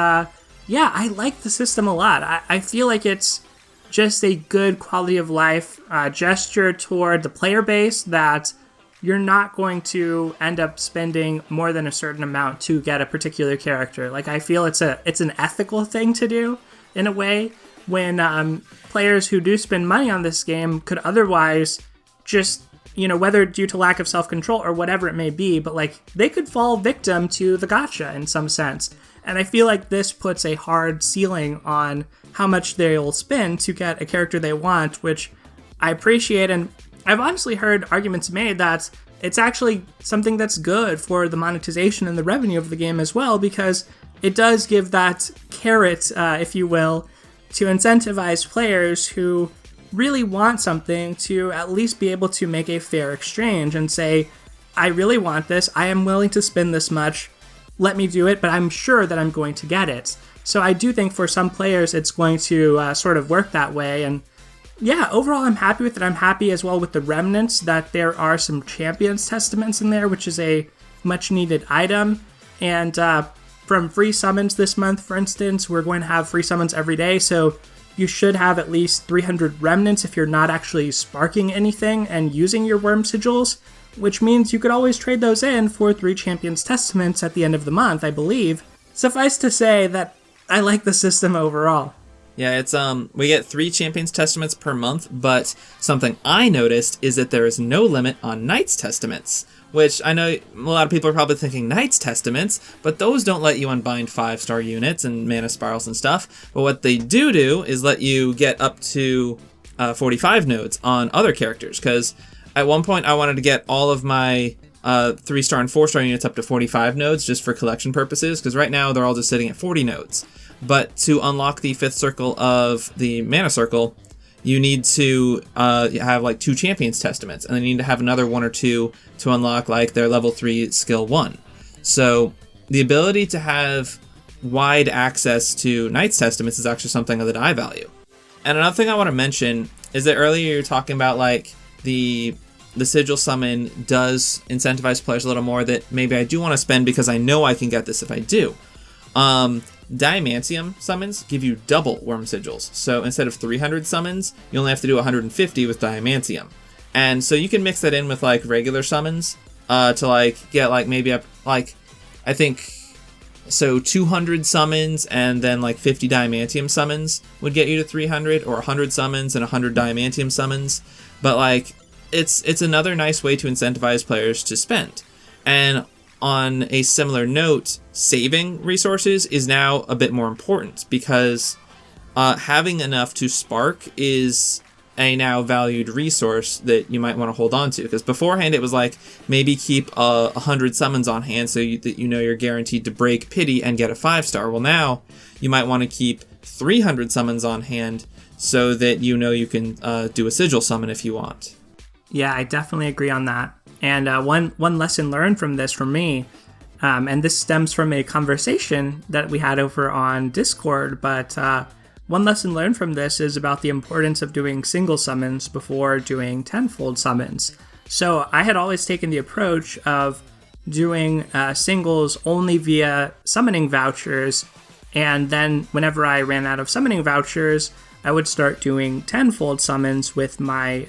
yeah, I like the system a lot. I feel like it's just a good quality of life gesture toward the player base, that you're not going to end up spending more than a certain amount to get a particular character. Like, I feel it's an ethical thing to do, in a way, when players who do spend money on this game could otherwise just, whether due to lack of self-control or whatever it may be, but like, they could fall victim to the gacha in some sense. And I feel like this puts a hard ceiling on how much they'll spend to get a character they want, which I appreciate. And I've honestly heard arguments made that it's actually something that's good for the monetization and the revenue of the game as well, because it does give that carrot, if you will, to incentivize players who really want something to at least be able to make a fair exchange and say, I really want this, I am willing to spend this much, let me do it, but I'm sure that I'm going to get it. So I do think for some players it's going to sort of work that way, and Yeah, overall I'm happy with it. I'm happy as well with the remnants that there are some Champions Testaments in there, which is a much needed item. And from free summons this month, for instance, we're going to have free summons every day, so you should have at least 300 remnants if you're not actually sparking anything and using your worm sigils, which means you could always trade those in for 3 Champions Testaments at the end of the month, I believe. Suffice to say that I like the system overall. Yeah, it's we get 3 Champions Testaments per month, but something I noticed is that there is no limit on Knights Testaments, which I know a lot of people are probably thinking Knights Testaments, but those don't let you unbind 5-star units and mana spirals and stuff. But what they do is let you get up to 45 nodes on other characters, because at one point I wanted to get all of my 3-star and 4-star units up to 45 nodes just for collection purposes, because right now they're all just sitting at 40 nodes. But to unlock the 5th circle of the Mana Circle, you need to have like 2 Champions Testaments, and then you need to have another 1 or 2 to unlock like their level 3 skill 1. So the ability to have wide access to Knights Testaments is actually something that I value. And another thing I want to mention is that earlier you were talking about like the Sigil summon does incentivize players a little more, that maybe I do want to spend because I know I can get this if I do. Diamantium summons give you double worm sigils, so instead of 300 summons, you only have to do 150 with Diamantium. And so you can mix that in with like regular summons to like get like maybe up like I think so 200 summons and then like 50 Diamantium summons would get you to 300, or 100 summons and 100 Diamantium summons. But like it's another nice way to incentivize players to spend. And on a similar note, saving resources is now a bit more important, because having enough to spark is a now valued resource that you might want to hold on to. Because beforehand it was like maybe keep 100 summons on hand so that you know you're guaranteed to break pity and get a 5-star. Well, now you might want to keep 300 summons on hand so that you know you can do a sigil summon if you want. Yeah, I definitely agree on that. And one lesson learned from this from me, and this stems from a conversation that we had over on Discord, but one lesson learned from this is about the importance of doing single summons before doing tenfold summons. So I had always taken the approach of doing singles only via summoning vouchers, and then whenever I ran out of summoning vouchers, I would start doing tenfold summons with my,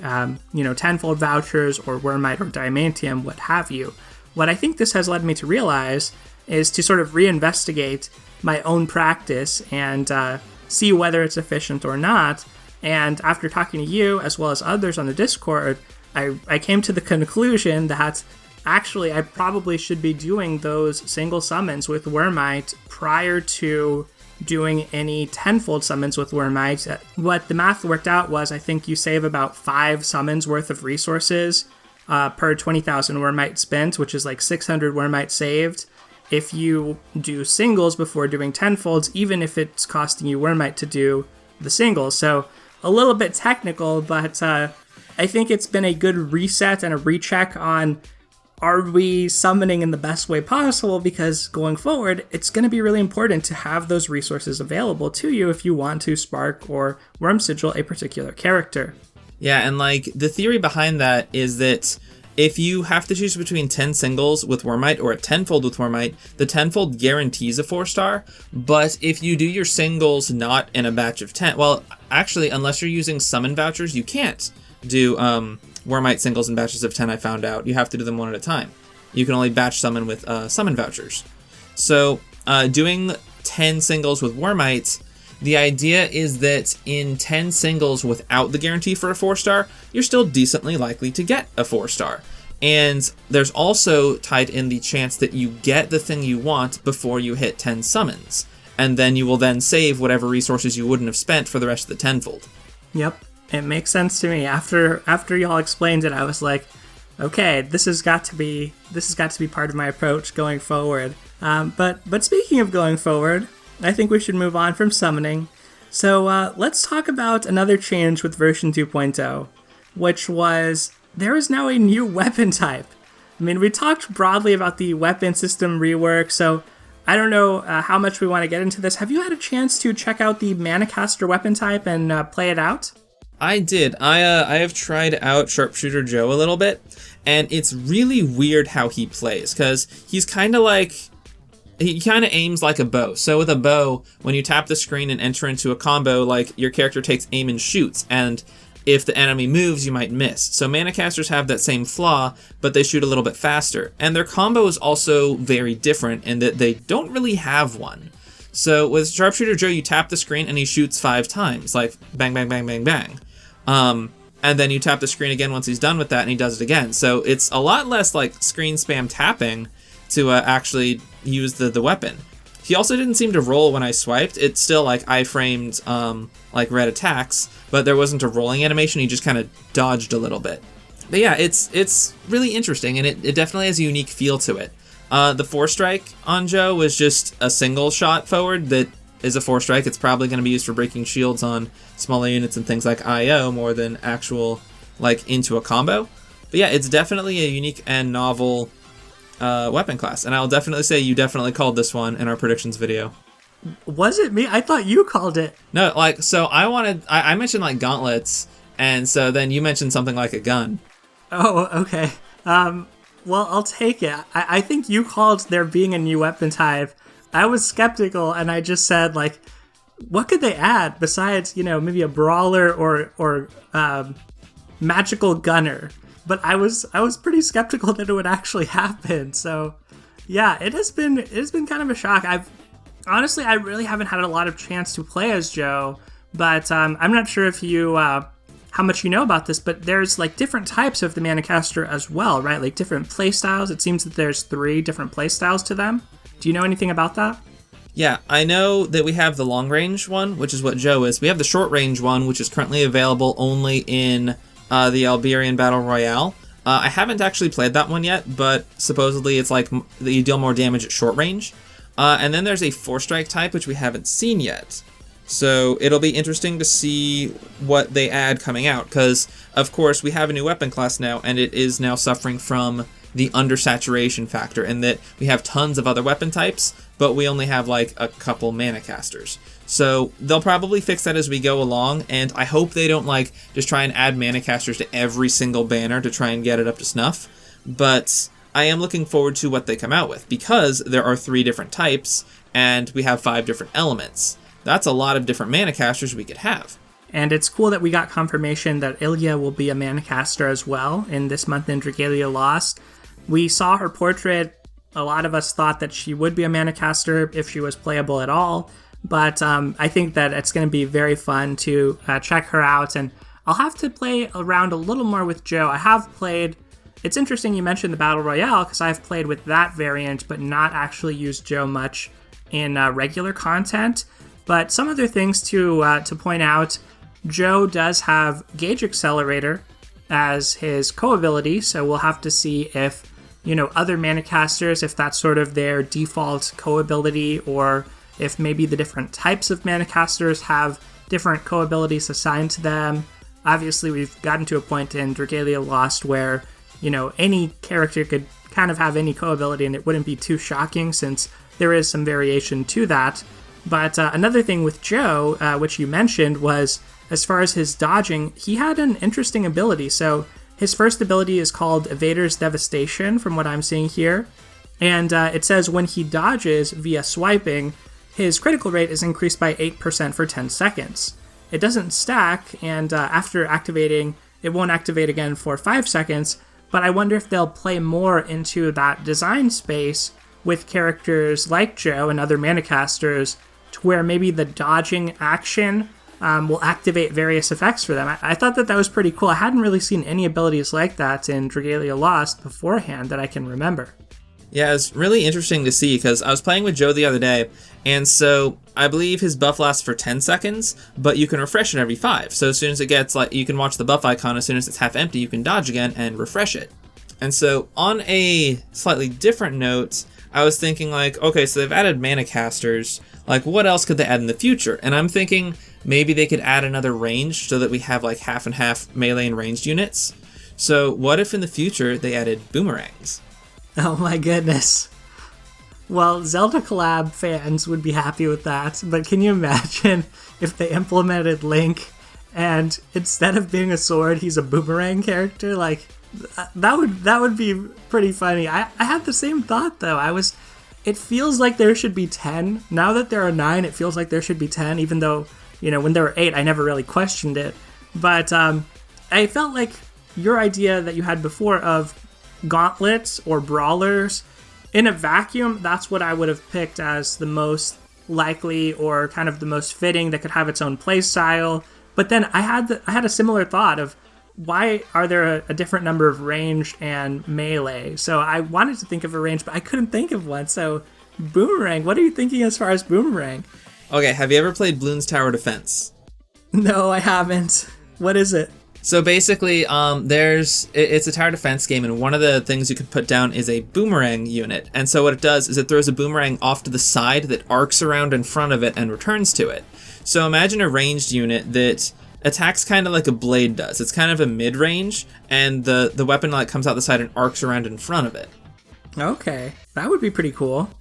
tenfold vouchers or Wyrmite or Diamantium, what have you. What I think this has led me to realize is to sort of reinvestigate my own practice and see whether it's efficient or not. And after talking to you, as well as others on the Discord, I came to the conclusion that actually I probably should be doing those single summons with Wyrmite prior to doing any tenfold summons with Wyrmite. What the math worked out was I think you save about 5 summons worth of resources per 20,000 Wyrmite spent, which is like 600 Wyrmite saved if you do singles before doing tenfolds, even if it's costing you Wyrmite to do the singles. So a little bit technical, but I think it's been a good reset and a recheck on, are we summoning in the best way possible? Because going forward, it's going to be really important to have those resources available to you if you want to spark or worm sigil a particular character. Yeah, and like the theory behind that is that if you have to choose between 10 singles with Wyrmite or a tenfold with Wyrmite, the tenfold guarantees a 4-star, but if you do your singles not in a batch of 10, well, actually, unless you're using summon vouchers, you can't do Wyrmite singles in batches of 10, I found out. You have to do them one at a time. You can only batch summon with summon vouchers. So doing 10 singles with Wyrmite, the idea is that in 10 singles without the guarantee for a 4-star, you're still decently likely to get a 4-star. And there's also tied in the chance that you get the thing you want before you hit 10 summons. And then you will then save whatever resources you wouldn't have spent for the rest of the tenfold. Yep. It makes sense to me. After y'all explained it, I was like, okay, this has got to be part of my approach going forward. But speaking of going forward, I think we should move on from summoning. So let's talk about another change with version 2.0, which was there is now a new weapon type. I mean, we talked broadly about the weapon system rework, so I don't know how much we want to get into this. Have you had a chance to check out the Manacaster weapon type and play it out? I did. I have tried out Sharpshooter Joe a little bit, and it's really weird how he plays, because he's kind of like... He kind of aims like a bow. So with a bow, when you tap the screen and enter into a combo, like, your character takes aim and shoots, and if the enemy moves, you might miss. So Manacasters have that same flaw, but they shoot a little bit faster. And their combo is also very different in that they don't really have one. So with Sharpshooter Joe, you tap the screen and he shoots 5 times, like bang, bang, bang, bang, bang. And then you tap the screen again once he's done with that and he does it again. So it's a lot less like screen spam tapping to actually use the weapon. He also didn't seem to roll when I swiped. It's still like iframed like red attacks, but there wasn't a rolling animation. He just kind of dodged a little bit. But yeah, it's really interesting, and it definitely has a unique feel to it. The 4-strike on Joe was just a single shot forward that is a 4-strike. It's probably going to be used for breaking shields on smaller units and things like IO more than actual like into a combo. But yeah, it's definitely a unique and novel weapon class, and I'll definitely say you definitely called this one in our predictions video. Was it me? I thought you called it. No, like, so I mentioned like gauntlets, and so then you mentioned something like a gun. Oh, okay. Well, I'll take it. I think you called there being a new weapon type. I was skeptical, and I just said, like, what could they add besides, maybe a brawler or magical gunner? But I was pretty skeptical that it would actually happen. So, yeah, it has been kind of a shock. Honestly, I really haven't had a lot of chance to play as Joe, but I'm not sure if you how much you know about this, but there's like different types of the Manacaster as well, right? Like different playstyles. It seems that there's 3 different playstyles to them. Do you know anything about that? Yeah, I know that we have the long range one, which is what Joe is. We have the short range one, which is currently available only in the Alberian Battle Royale. I haven't actually played that one yet, but supposedly it's like that you deal more damage at short range. And then there's a 4-strike type, which we haven't seen yet. So it'll be interesting to see what they add coming out, because, of course, we have a new weapon class now, and it is now suffering from the undersaturation factor, in that we have tons of other weapon types, but we only have, like, a couple Manacasters. So they'll probably fix that as we go along, and I hope they don't, like, just try and add Manacasters to every single banner to try and get it up to snuff. But I am looking forward to what they come out with, because there are 3 different types, and we have 5 different elements. That's a lot of different Manacasters we could have. And it's cool that we got confirmation that Ilya will be a Manacaster as well in this month in Dragalia Lost. We saw her portrait. A lot of us thought that she would be a Manacaster if she was playable at all, but I think that it's going to be very fun to check her out, and I'll have to play around a little more with Joe. I have played... It's interesting you mentioned the Battle Royale, because I've played with that variant, but not actually used Joe much in regular content. But some other things to point out, Joe does have Gauge Accelerator as his co-ability, so we'll have to see if, other Manacasters, if that's sort of their default co-ability, or if maybe the different types of Manacasters have different co-abilities assigned to them. Obviously, we've gotten to a point in Dragalia Lost where, any character could kind of have any co-ability, and it wouldn't be too shocking since there is some variation to that. But another thing with Joe, which you mentioned, was as far as his dodging, he had an interesting ability. So his first ability is called Evader's Devastation, from what I'm seeing here. And it says when he dodges via swiping, his critical rate is increased by 8% for 10 seconds. It doesn't stack, and after activating, it won't activate again for 5 seconds, but I wonder if they'll play more into that design space with characters like Joe and other Manacasters, to where maybe the dodging action will activate various effects for them. I thought that was pretty cool. I hadn't really seen any abilities like that in Dragalia Lost beforehand that I can remember. Yeah, it's really interesting to see, because I was playing with Joe the other day, and so I believe his buff lasts for 10 seconds, but you can refresh it every 5. So as soon as it gets, like, you can watch the buff icon, as soon as it's half empty, you can dodge again and refresh it. And so on a slightly different note, I was thinking, like, okay, so they've added Manacasters, like, what else could they add in the future? And I'm thinking maybe they could add another range so that we have, like, half and half melee and ranged units. So what if in the future they added boomerangs? Oh my goodness. Well, Zelda collab fans would be happy with that, but can you imagine if they implemented Link and instead of being a sword, he's a boomerang character. Like, that would be pretty funny. I had the same thought though. It feels like there should be 10. Now that there are 9, it feels like there should be 10, even though, when there were 8, I never really questioned it. But I felt like your idea that you had before of gauntlets or brawlers, in a vacuum, that's what I would have picked as the most likely or kind of the most fitting that could have its own play style. But then I had a similar thought of, why are there a different number of ranged and melee? So I wanted to think of a range, but I couldn't think of one. So Boomerang, what are you thinking as far as Boomerang? Okay, have you ever played Bloons Tower Defense? No, I haven't. What is it? So basically, it's a tower defense game, and one of the things you can put down is a boomerang unit. And so what it does is it throws a boomerang off to the side that arcs around in front of it and returns to it. So imagine a ranged unit that attacks kind of like a blade does. It's kind of a mid-range, and the weapon comes out the side and arcs around in front of it. Okay, that would be pretty cool.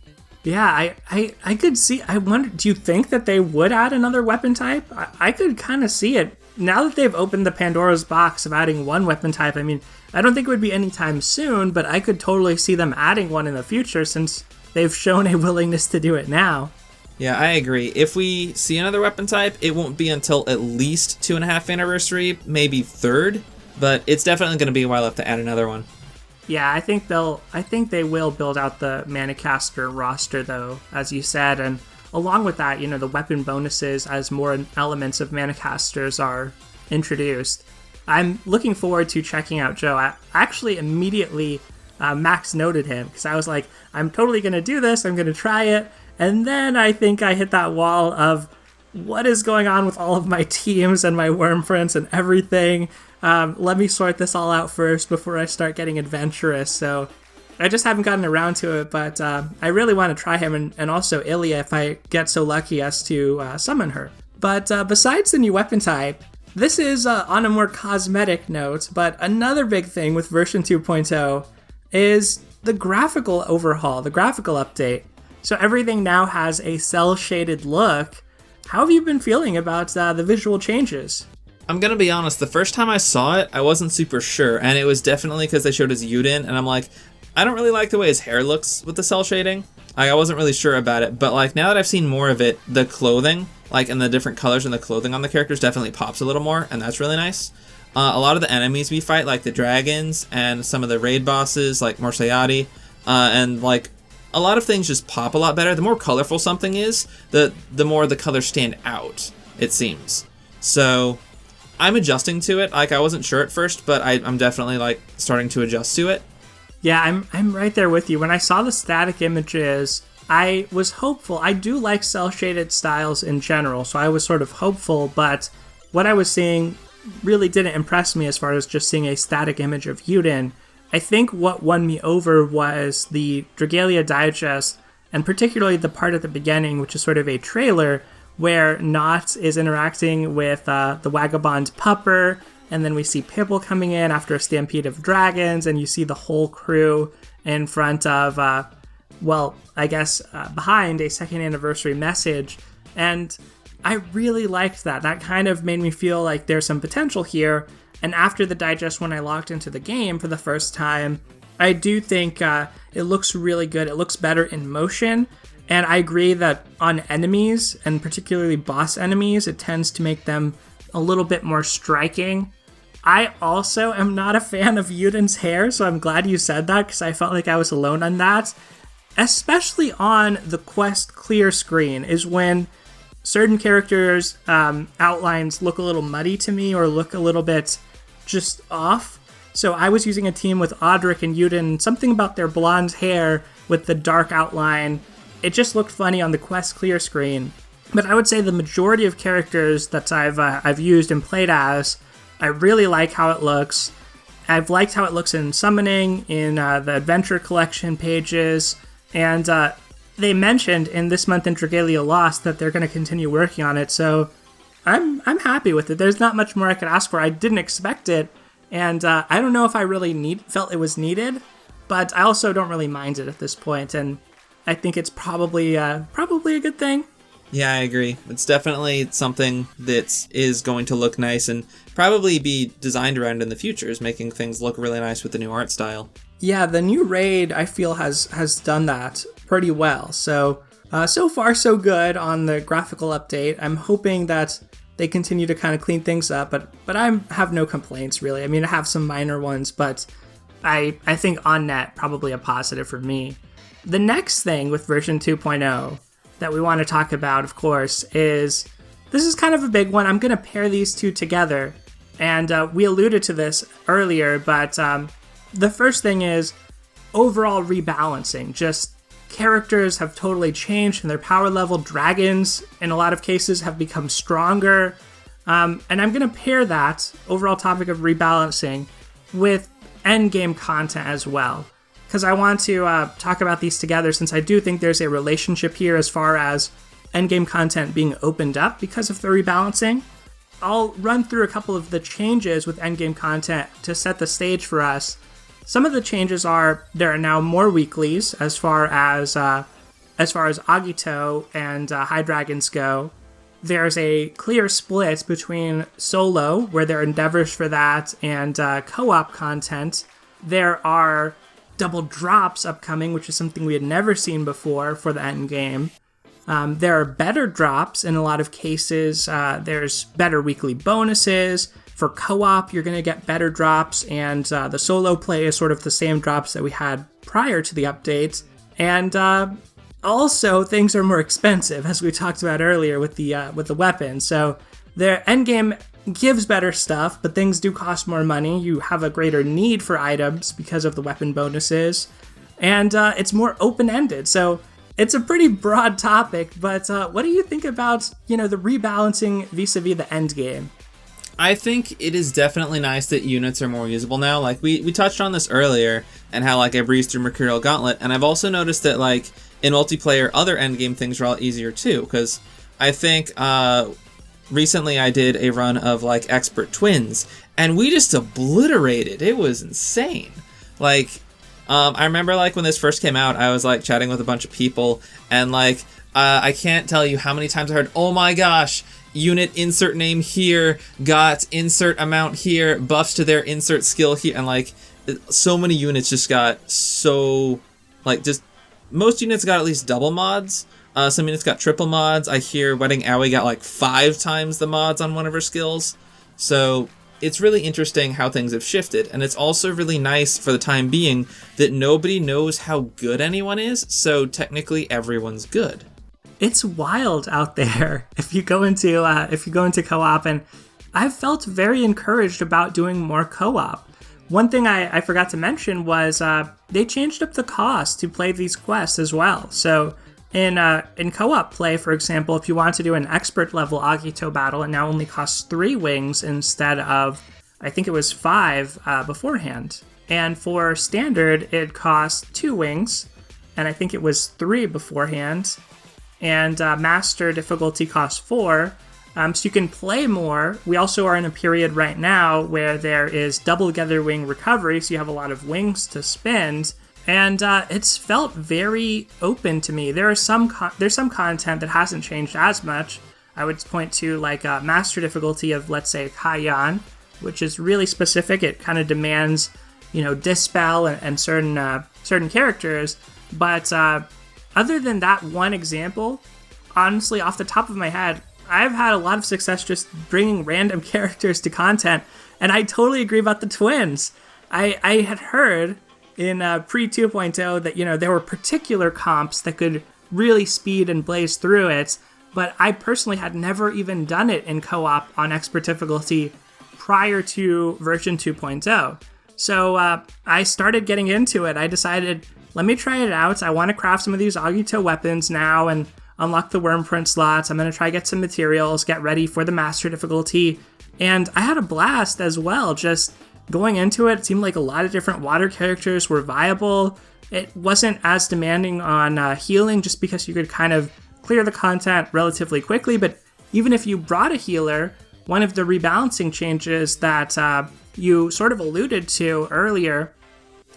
Yeah, I could see. I wonder, do you think that they would add another weapon type? I could kind of see it. Now that they've opened the Pandora's box of adding one weapon type, I mean, I don't think it would be anytime soon, but I could totally see them adding one in the future since they've shown a willingness to do it now. Yeah, I agree. If we see another weapon type, it won't be until at least 2.5 anniversary, maybe 3rd, but it's definitely going to be a while to add another one. Yeah, I think they will build out the Manacaster roster though, as you said, and along with that, the weapon bonuses as more elements of Manacasters are introduced. I'm looking forward to checking out Joe. I actually immediately Max noted him because I was like, I'm totally going to do this. I'm going to try it. And then I think I hit that wall of what is going on with all of my teams and my Wyrmprints and everything. Let me sort this all out first before I start getting adventurous. So I just haven't gotten around to it, but I really want to try him and also Ilya if I get so lucky as to summon her. But besides the new weapon type, this is on a more cosmetic note, but another big thing with version 2.0 is the graphical overhaul, the graphical update. So everything now has a cel-shaded look. How have you been feeling about the visual changes? I'm going to be honest, the first time I saw it, I wasn't super sure, and it was definitely because they showed his Yuden, and I'm like, I don't really like the way his hair looks with the cel shading. I wasn't really sure about it, but now that I've seen more of it, the clothing, and the different colors in the clothing on the characters definitely pops a little more, and that's really nice. A lot of the enemies we fight, like the dragons, and some of the raid bosses, like Morsayati, and a lot of things just pop a lot better. The more colorful something is, the more the colors stand out, it seems. So I'm adjusting to it. I wasn't sure at first, but I'm definitely starting to adjust to it. Yeah, I'm right there with you. When I saw the static images, I was hopeful. I do like cel-shaded styles in general, so I was sort of hopeful, but what I was seeing really didn't impress me as far as just seeing a static image of Yuden. I think what won me over was the Dragalia digest, and particularly the part at the beginning, which is sort of a trailer, where Knot is interacting with the Vagabond Pupper, and then we see Pibble coming in after a stampede of dragons, and you see the whole crew in front of, behind a second anniversary message. And I really liked that. That kind of made me feel like there's some potential here. And after the digest, when I logged into the game for the first time, I do think it looks really good. It looks better in motion. And I agree that on enemies, and particularly boss enemies, it tends to make them a little bit more striking. I also am not a fan of Yuden's hair, so I'm glad you said that because I felt like I was alone on that. Especially on the quest clear screen is when certain characters' outlines look a little muddy to me or look a little bit just off. So I was using a team with Audric and Yuden, something about their blonde hair with the dark outline. It just looked funny on the quest clear screen. But I would say the majority of characters that I've used and played as, I really like how it looks. I've liked how it looks in summoning, in the adventure collection pages, and they mentioned in this month in Dragalia Lost that they're going to continue working on it, so I'm happy with it. There's not much more I could ask for. I didn't expect it, and I don't know if I really felt it was needed, but I also don't really mind it at this point, and I think it's probably a good thing. Yeah, I agree. It's definitely something that is going to look nice and probably be designed around in the future, is making things look really nice with the new art style. Yeah, the new raid, I feel, has done that pretty well. So, so far so good on the graphical update. I'm hoping that they continue to kind of clean things up, but I have no complaints, really. I mean, I have some minor ones, but I think on net, probably a positive for me. The next thing with version 2.0 that we want to talk about, of course, is this is kind of a big one. I'm going to pair these two together, and we alluded to this earlier, but the first thing is overall rebalancing. Just characters have totally changed in their power level. Dragons, in a lot of cases, have become stronger. And I'm going to pair that overall topic of rebalancing with endgame content as well, because I want to talk about these together, since I do think there's a relationship here as far as endgame content being opened up because of the rebalancing. I'll run through a couple of the changes with endgame content to set the stage for us. Some of the changes are there are now more weeklies as far as Agito and High Dragons go. There's a clear split between solo, where there are endeavors for that, and co-op content. There are double drops upcoming, which is something we had never seen before for the end game. There are better drops in a lot of cases. There's better weekly bonuses. For co-op, you're going to get better drops, and the solo play is sort of the same drops that we had prior to the update. And also, things are more expensive, as we talked about earlier with the weapons. So their endgame gives better stuff, but things do cost more money. You have a greater need for items because of the weapon bonuses, and it's more open-ended. So it's a pretty broad topic, but what do you think about, the rebalancing vis-a-vis the endgame? I think it is definitely nice that units are more usable now. Like, we touched on this earlier, and how, like, I breezed through Mercurial Gauntlet, and I've also noticed that, like, in multiplayer, other endgame things are a lot easier, too, because I think, recently I did a run of, like, Expert Twins, and we just obliterated. It was insane. Like, I remember, like, when this first came out, I was, like, chatting with a bunch of people, and, like, I can't tell you how many times I heard, oh my gosh, unit insert name here, got insert amount here, buffs to their insert skill here, and, like, so many units just got so, like, just, most units got at least double mods. Some units got triple mods. I hear Wedding Aoi got, like, 5 times the mods on one of her skills. So it's really interesting how things have shifted, and it's also really nice for the time being that nobody knows how good anyone is, so technically everyone's good. It's wild out there if you go into co-op, and I've felt very encouraged about doing more co-op. One thing I forgot to mention was they changed up the cost to play these quests as well. So in co-op play, for example, if you want to do an expert level Agito battle, it now only costs 3 wings instead of, I think it was 5 beforehand. And for standard, it costs 2 wings, and I think it was 3 beforehand. And master difficulty costs 4, so you can play more. We also are in a period right now where there is double Gather Wing recovery, so you have a lot of wings to spend, and it's felt very open to me. There's some content that hasn't changed as much. I would point to, like, master difficulty of, let's say, Kaiyan, which is really specific. It kind of demands, dispel and certain characters, but other than that one example, honestly, off the top of my head, I've had a lot of success just bringing random characters to content, and I totally agree about the twins. I had heard in pre 2.0 that, there were particular comps that could really speed and blaze through it, but I personally had never even done it in co-op on expert difficulty prior to version 2.0. So I started getting into it. I decided, let me try it out. I want to craft some of these Agito weapons now and unlock the Wyrmprint slots. I'm going to try get some materials, get ready for the master difficulty. And I had a blast as well. Just going into it, it seemed like a lot of different water characters were viable. It wasn't as demanding on healing, just because you could kind of clear the content relatively quickly. But even if you brought a healer, one of the rebalancing changes that you sort of alluded to earlier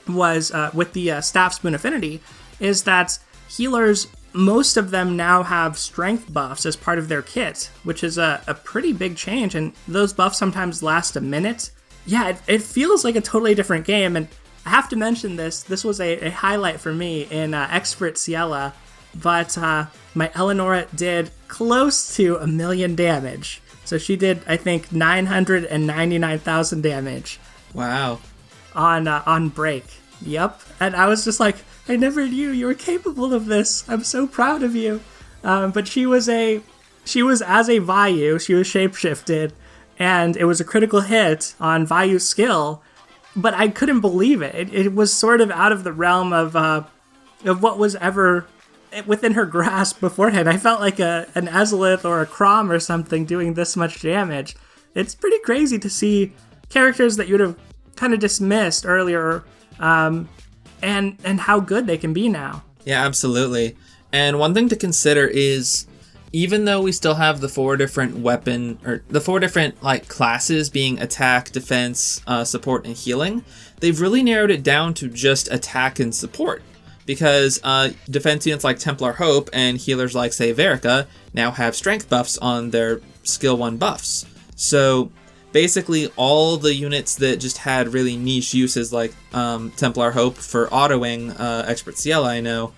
was with the Staff Spoon Affinity, is that healers most of them now have strength buffs as part of their kit, which is a pretty big change, and those buffs sometimes last a minute. Yeah, it feels like a totally different game, and I have to mention this was a highlight for me in Expert Ciela, but my Eleonora did close to 1 million damage. So she did, I think, 999,000 damage. Wow. On break. Yep. And I was just like, I never knew you were capable of this. I'm so proud of you. But she was as a Vayu, she was shapeshifted, and it was a critical hit on Vayu's skill, but I couldn't believe it. It was sort of out of the realm of what was ever within her grasp beforehand. I felt like an Ezolith or a Crom or something doing this much damage. It's pretty crazy to see characters that you would have kind of dismissed earlier, and how good they can be now. Yeah, absolutely. And one thing to consider is, even though we still have the 4 different classes being attack, defense, support, and healing, they've really narrowed it down to just attack and support. Because defense units like Templar Hope and healers like, say, Verica now have strength buffs on their skill 1 buffs. So basically all the units that just had really niche uses like Templar Hope for autoing Expert Ciela, I know,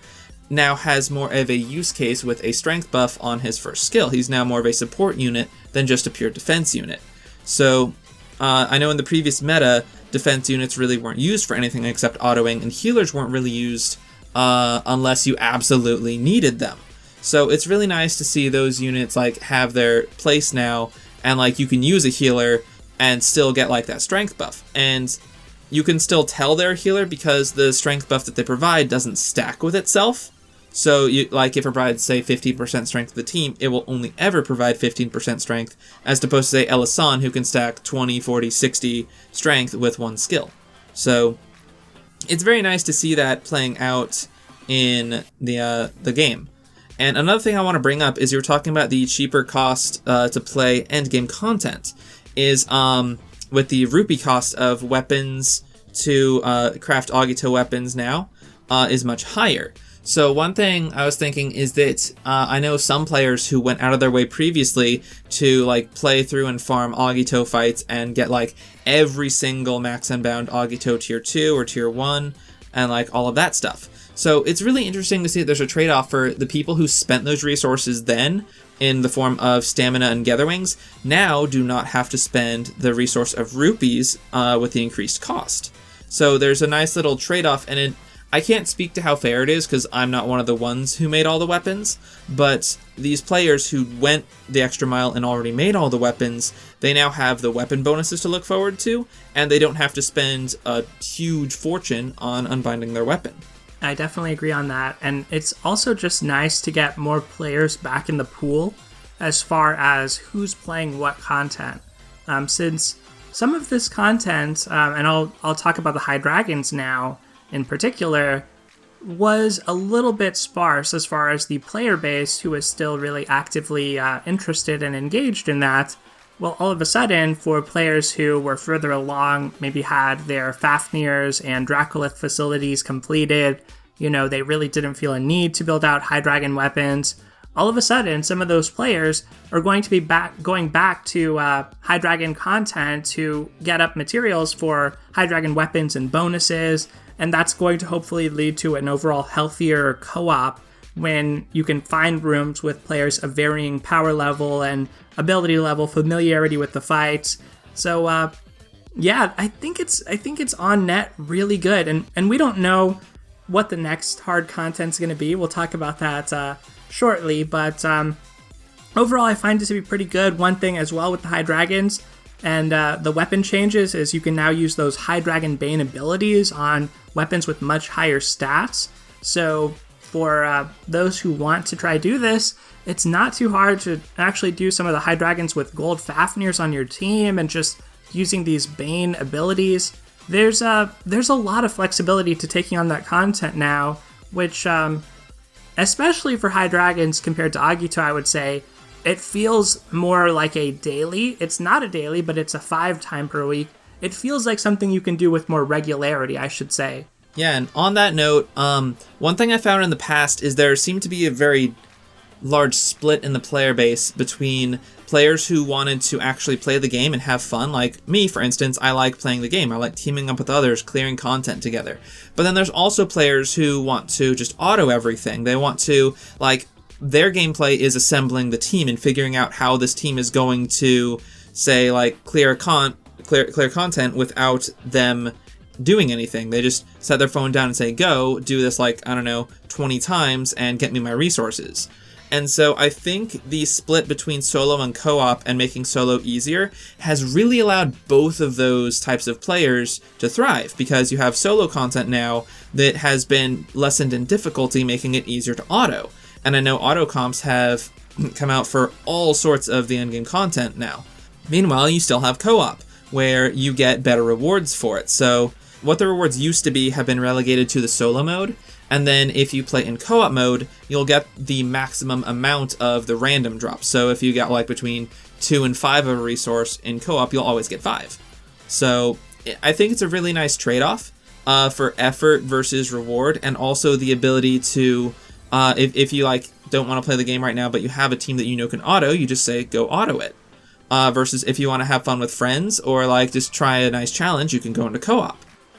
now has more of a use case with a strength buff on his first skill. He's now more of a support unit than just a pure defense unit. So I know in the previous meta, defense units really weren't used for anything except autoing, and healers weren't really used unless you absolutely needed them. So it's really nice to see those units like have their place now, and like you can use a healer and still get like that strength buff. And you can still tell they're a healer because the strength buff that they provide doesn't stack with itself. So you, like if it provides, say, 15% strength to the team, it will only ever provide 15% strength, as opposed to, say, Elisan, who can stack 20, 40, 60 strength with 1 skill. So it's very nice to see that playing out in the game. And another thing I want to bring up is you were talking about the cheaper cost to play endgame content, is with the rupee cost of weapons to craft Agito weapons now is much higher. So one thing I was thinking is that I know some players who went out of their way previously to like play through and farm Agito fights and get like every single max unbound Agito tier 2 or tier 1 and like all of that stuff. So it's really interesting to see that there's a trade-off for the people who spent those resources then in the form of stamina and gatherwings, now do not have to spend the resource of rupees with the increased cost. So there's a nice little trade-off, and I can't speak to how fair it is because I'm not one of the ones who made all the weapons, but these players who went the extra mile and already made all the weapons, they now have the weapon bonuses to look forward to, and they don't have to spend a huge fortune on unbinding their weapon. I definitely agree on that, and it's also just nice to get more players back in the pool as far as who's playing what content. Since some of this content, and I'll talk about the High Dragons now, in particular, was a little bit sparse as far as the player base who was still really actively interested and engaged in that. Well, all of a sudden, for players who were further along, maybe had their Fafnir's and Dracolith facilities completed, they really didn't feel a need to build out High Dragon weapons. All of a sudden, some of those players are going to be going back to High Dragon content to get up materials for High Dragon weapons and bonuses, and that's going to hopefully lead to an overall healthier co-op when you can find rooms with players of varying power level and ability level, familiarity with the fights. So yeah, I think it's on net really good, and we don't know what the next hard content's going to be. We'll talk about that shortly, but overall I find it to be pretty good. One thing as well with the High Dragons and the weapon changes is you can now use those High Dragon Bane abilities on weapons with much higher stats. So for those who want to try do this, it's not too hard to actually do some of the High Dragons with gold Fafnirs on your team and just using these Bane abilities. There's a lot of flexibility to taking on that content now, which especially for High Dragons compared to Agito, I would say, it feels more like a daily. It's not a daily, but it's a 5 time per week. It feels like something you can do with more regularity, I should say. Yeah, and on that note, one thing I found in the past is there seemed to be a very large split in the player base between players who wanted to actually play the game and have fun. Like me, for instance, I like playing the game. I like teaming up with others, clearing content together. But then there's also players who want to just auto everything. They want to, like, their gameplay is assembling the team and figuring out how this team is going to, say, like, clear content without them doing anything. They just set their phone down and say, go, do this, like, I don't know, 20 times and get me my resources. And so I think the split between solo and co-op and making solo easier has really allowed both of those types of players to thrive, because you have solo content now that has been lessened in difficulty, making it easier to auto. And I know auto comps have come out for all sorts of the endgame content now. Meanwhile, you still have co-op, where you get better rewards for it. So what the rewards used to be have been relegated to the solo mode, and then if you play in co-op mode, you'll get the maximum amount of the random drops. So if you get like between 2 and 5 of a resource in co-op, you'll always get 5. So I think it's a really nice trade-off for effort versus reward, and also the ability to, if you like don't want to play the game right now, but you have a team that you know can auto, you just say go auto it. Versus if you want to have fun with friends or like just try a nice challenge, you can go into co-op.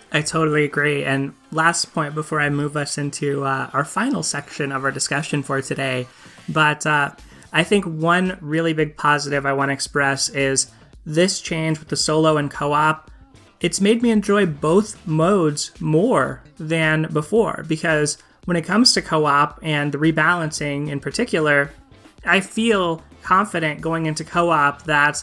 I totally agree. And last point before I move us into our final section of our discussion for today, but I think one really big positive I want to express is this change with the solo and co-op. It's made me enjoy both modes more than before, because when it comes to co-op and the rebalancing in particular, I feel confident going into co-op that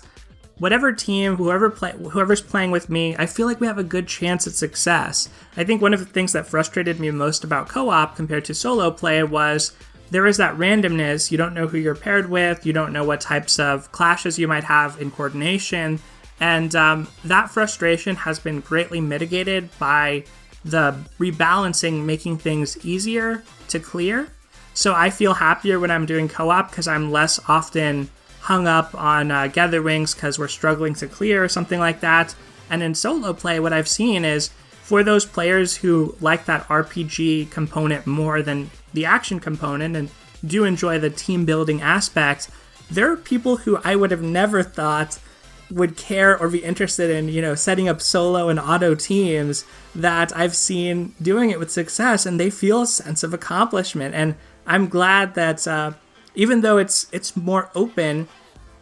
whatever team, whoever's playing with me, I feel like we have a good chance at success. I think one of the things that frustrated me most about co-op compared to solo play was there is that randomness. You don't know who you're paired with, you don't know what types of clashes you might have in coordination, and that frustration has been greatly mitigated by the rebalancing, making things easier to clear. So I feel happier when I'm doing co-op because I'm less often hung up on gather wings because we're struggling to clear or something like that. And in solo play, what I've seen is for those players who like that RPG component more than the action component and do enjoy the team building aspect, there are people who I would have never thought would care or be interested in, setting up solo and auto teams that I've seen doing it with success, and they feel a sense of accomplishment. And I'm glad that even though it's more open,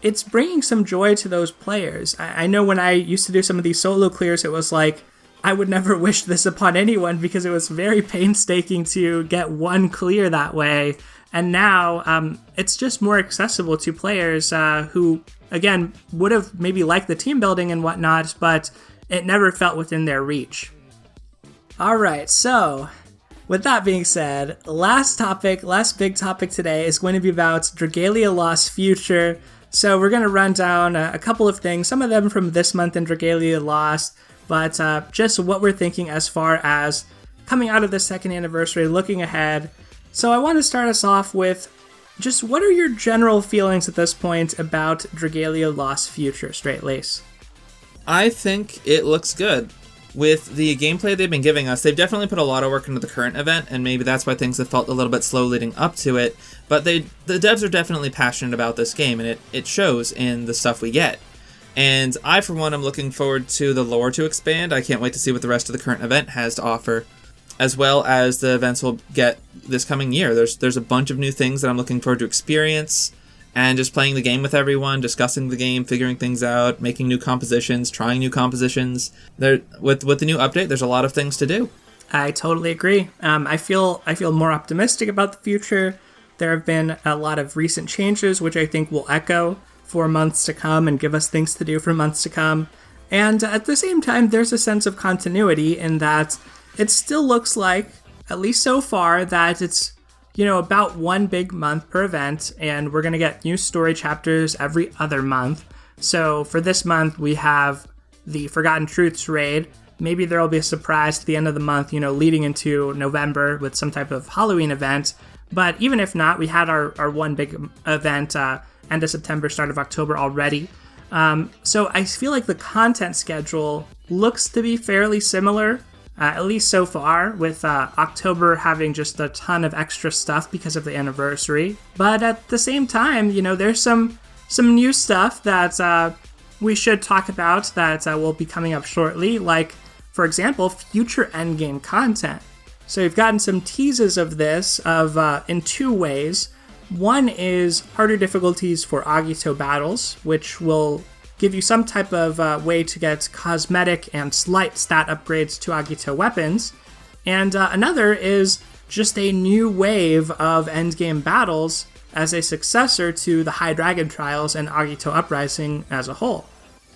it's bringing some joy to those players. I know when I used to do some of these solo clears, it was like, I would never wish this upon anyone because it was very painstaking to get one clear that way. And now it's just more accessible to players who, again, would have maybe liked the team building and whatnot, but it never felt within their reach. All right, so with that being said, last big topic today is going to be about Dragalia Lost Future. So we're going to run down a couple of things, some of them from this month in Dragalia Lost, but just what we're thinking as far as coming out of the second anniversary, looking ahead. So I want to start us off with just what are your general feelings at this point about Dragalia Lost Future, Straitlace? I think it looks good. With the gameplay they've been giving us, they've definitely put a lot of work into the current event, and maybe that's why things have felt a little bit slow leading up to it, but the devs are definitely passionate about this game, and it shows in the stuff we get. And I, for one, am looking forward to the lore to expand. I can't wait to see what the rest of the current event has to offer, as well as the events we'll get this coming year. There's a bunch of new things that I'm looking forward to experience, and just playing the game with everyone, discussing the game, figuring things out, making new compositions, trying new compositions. With the new update, there's a lot of things to do. I totally agree. I feel more optimistic about the future. There have been a lot of recent changes, which I think will echo for months to come and give us things to do for months to come. And at the same time, there's a sense of continuity in that it still looks like, at least so far, that it's about one big month per event, and we're going to get new story chapters every other month. So for this month, we have the Forgotten Truths raid. Maybe there will be a surprise at the end of the month, leading into November with some type of Halloween event. But even if not, we had our one big event end of September, start of October already. So I feel like the content schedule looks to be fairly similar at least so far, with October having just a ton of extra stuff because of the anniversary. But at the same time, there's some new stuff that we should talk about that will be coming up shortly, like, for example, future Endgame content. So we've gotten some teases of this in two ways. One is harder difficulties for Agito battles, which will give you some type of way to get cosmetic and slight stat upgrades to Agito weapons. And another is just a new wave of endgame battles as a successor to the High Dragon Trials and Agito Uprising as a whole.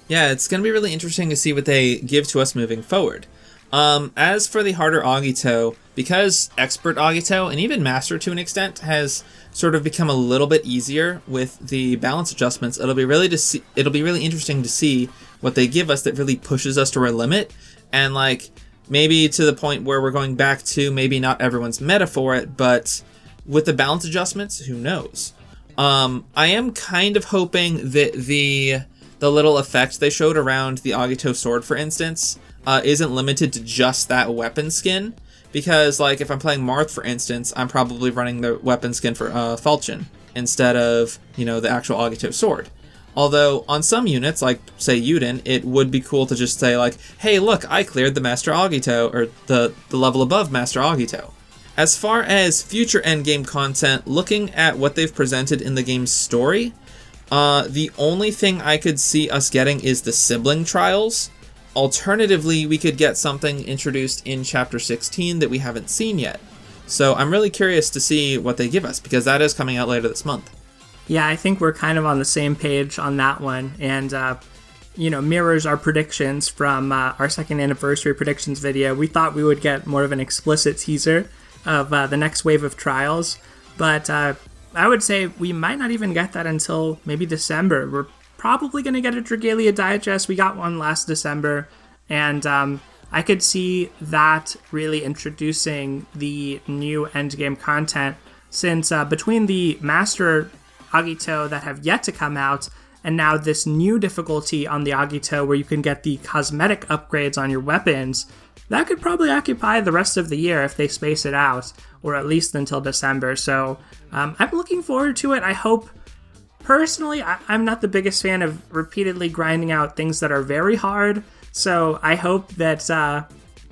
Yeah, it's going to be really interesting to see what they give to us moving forward. As for the harder Agito, because Expert Agito, and even Master to an extent, has sort of become a little bit easier with the balance adjustments, it'll be really interesting to see what they give us that really pushes us to our limit, and like maybe to the point where we're going back to maybe not everyone's meta for it, but with the balance adjustments, who knows? I am kind of hoping that the little effect they showed around the Agito sword, for instance, isn't limited to just that weapon skin, because like if I'm playing Marth, for instance, I'm probably running the weapon skin for Falchion instead of the actual Agito sword. Although on some units, like say Yuden, it would be cool to just say like, hey look, I cleared the Master Agito, or the level above Master Agito. As far as future endgame content, looking at what they've presented in the game's story, the only thing I could see us getting is the sibling trials. Alternatively, we could get something introduced in Chapter 16 that we haven't seen yet. So I'm really curious to see what they give us, because that is coming out later this month. Yeah, I think we're kind of on the same page on that one, and mirrors our predictions from our second anniversary predictions video. We thought we would get more of an explicit teaser of the next wave of trials, but I would say we might not even get that until maybe December. We're probably going to get a Dragalia digest. We got one last December, and I could see that really introducing the new endgame content, since between the Master Agito that have yet to come out, and now this new difficulty on the Agito where you can get the cosmetic upgrades on your weapons, that could probably occupy the rest of the year if they space it out, or at least until December. So I'm looking forward to it. I hope, personally, I'm not the biggest fan of repeatedly grinding out things that are very hard. So I hope that, I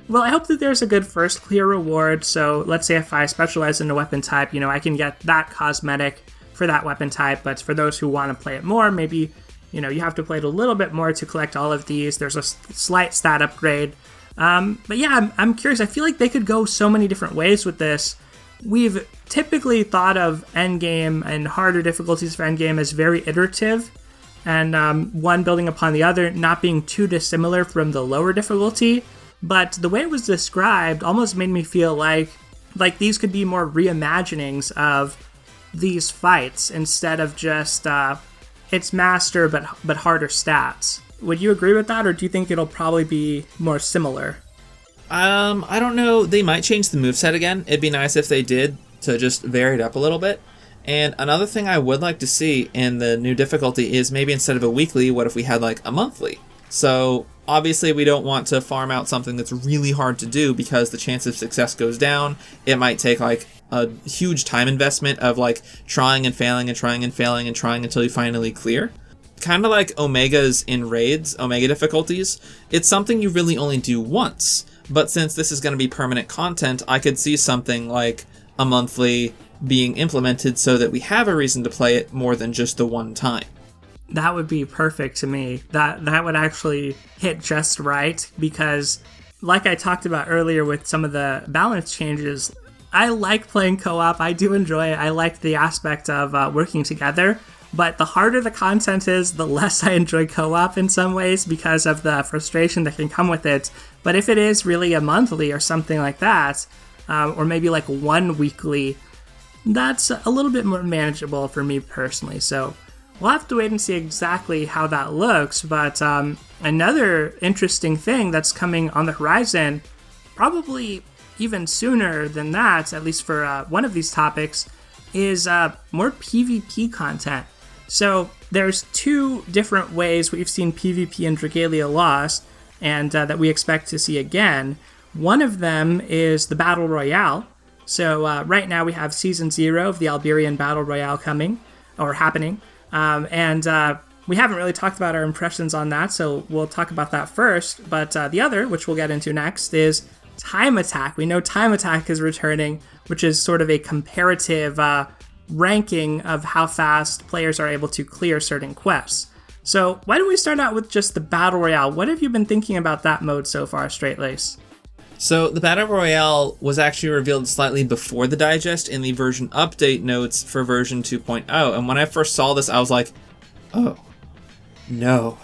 hope that there's a good first clear reward. So let's say if I specialize in a weapon type, I can get that cosmetic for that weapon type. But for those who want to play it more, maybe, you have to play it a little bit more to collect all of these. There's a slight stat upgrade. But yeah, I'm curious. I feel like they could go so many different ways with this. We've typically thought of Endgame and harder difficulties for Endgame as very iterative, and one building upon the other, not being too dissimilar from the lower difficulty. But the way it was described almost made me feel like these could be more reimaginings of these fights instead of just it's master but harder stats. Would you agree with that, or do you think it'll probably be more similar? I don't know. They might change the moveset again. It'd be nice if they did, to just vary it up a little bit. And another thing I would like to see in the new difficulty is maybe instead of a weekly, what if we had like a monthly? So obviously we don't want to farm out something that's really hard to do, because the chance of success goes down. It might take like a huge time investment of like trying and failing and trying and failing and trying until you finally clear. Kind of like Omegas in raids, Omega difficulties. It's something you really only do once. But since this is going to be permanent content, I could see something like a monthly being implemented so that we have a reason to play it more than just the one time. That would be perfect to me. That would actually hit just right, because like I talked about earlier with some of the balance changes, I like playing co-op. I do enjoy it. I like the aspect of working together. But the harder the content is, the less I enjoy co-op in some ways, because of the frustration that can come with it. But if it is really a monthly or something like that, or maybe like one weekly, that's a little bit more manageable for me personally. So we'll have to wait and see exactly how that looks. But another interesting thing that's coming on the horizon, probably even sooner than that, at least for one of these topics, is more PvP content. So there's two different ways we've seen PvP in Dragalia Lost, and that we expect to see again. One of them is the Battle Royale. So right now we have Season 0 of the Alberian Battle Royale happening. And we haven't really talked about our impressions on that, so we'll talk about that first. But the other, which we'll get into next, is Time Attack. We know Time Attack is returning, which is sort of a comparative ranking of how fast players are able to clear certain quests. So why don't we start out with just the Battle Royale? What have you been thinking about that mode so far, Straitlace? So the Battle Royale was actually revealed slightly before the digest in the version update notes for version 2.0. And when I first saw this, I was like, oh, no.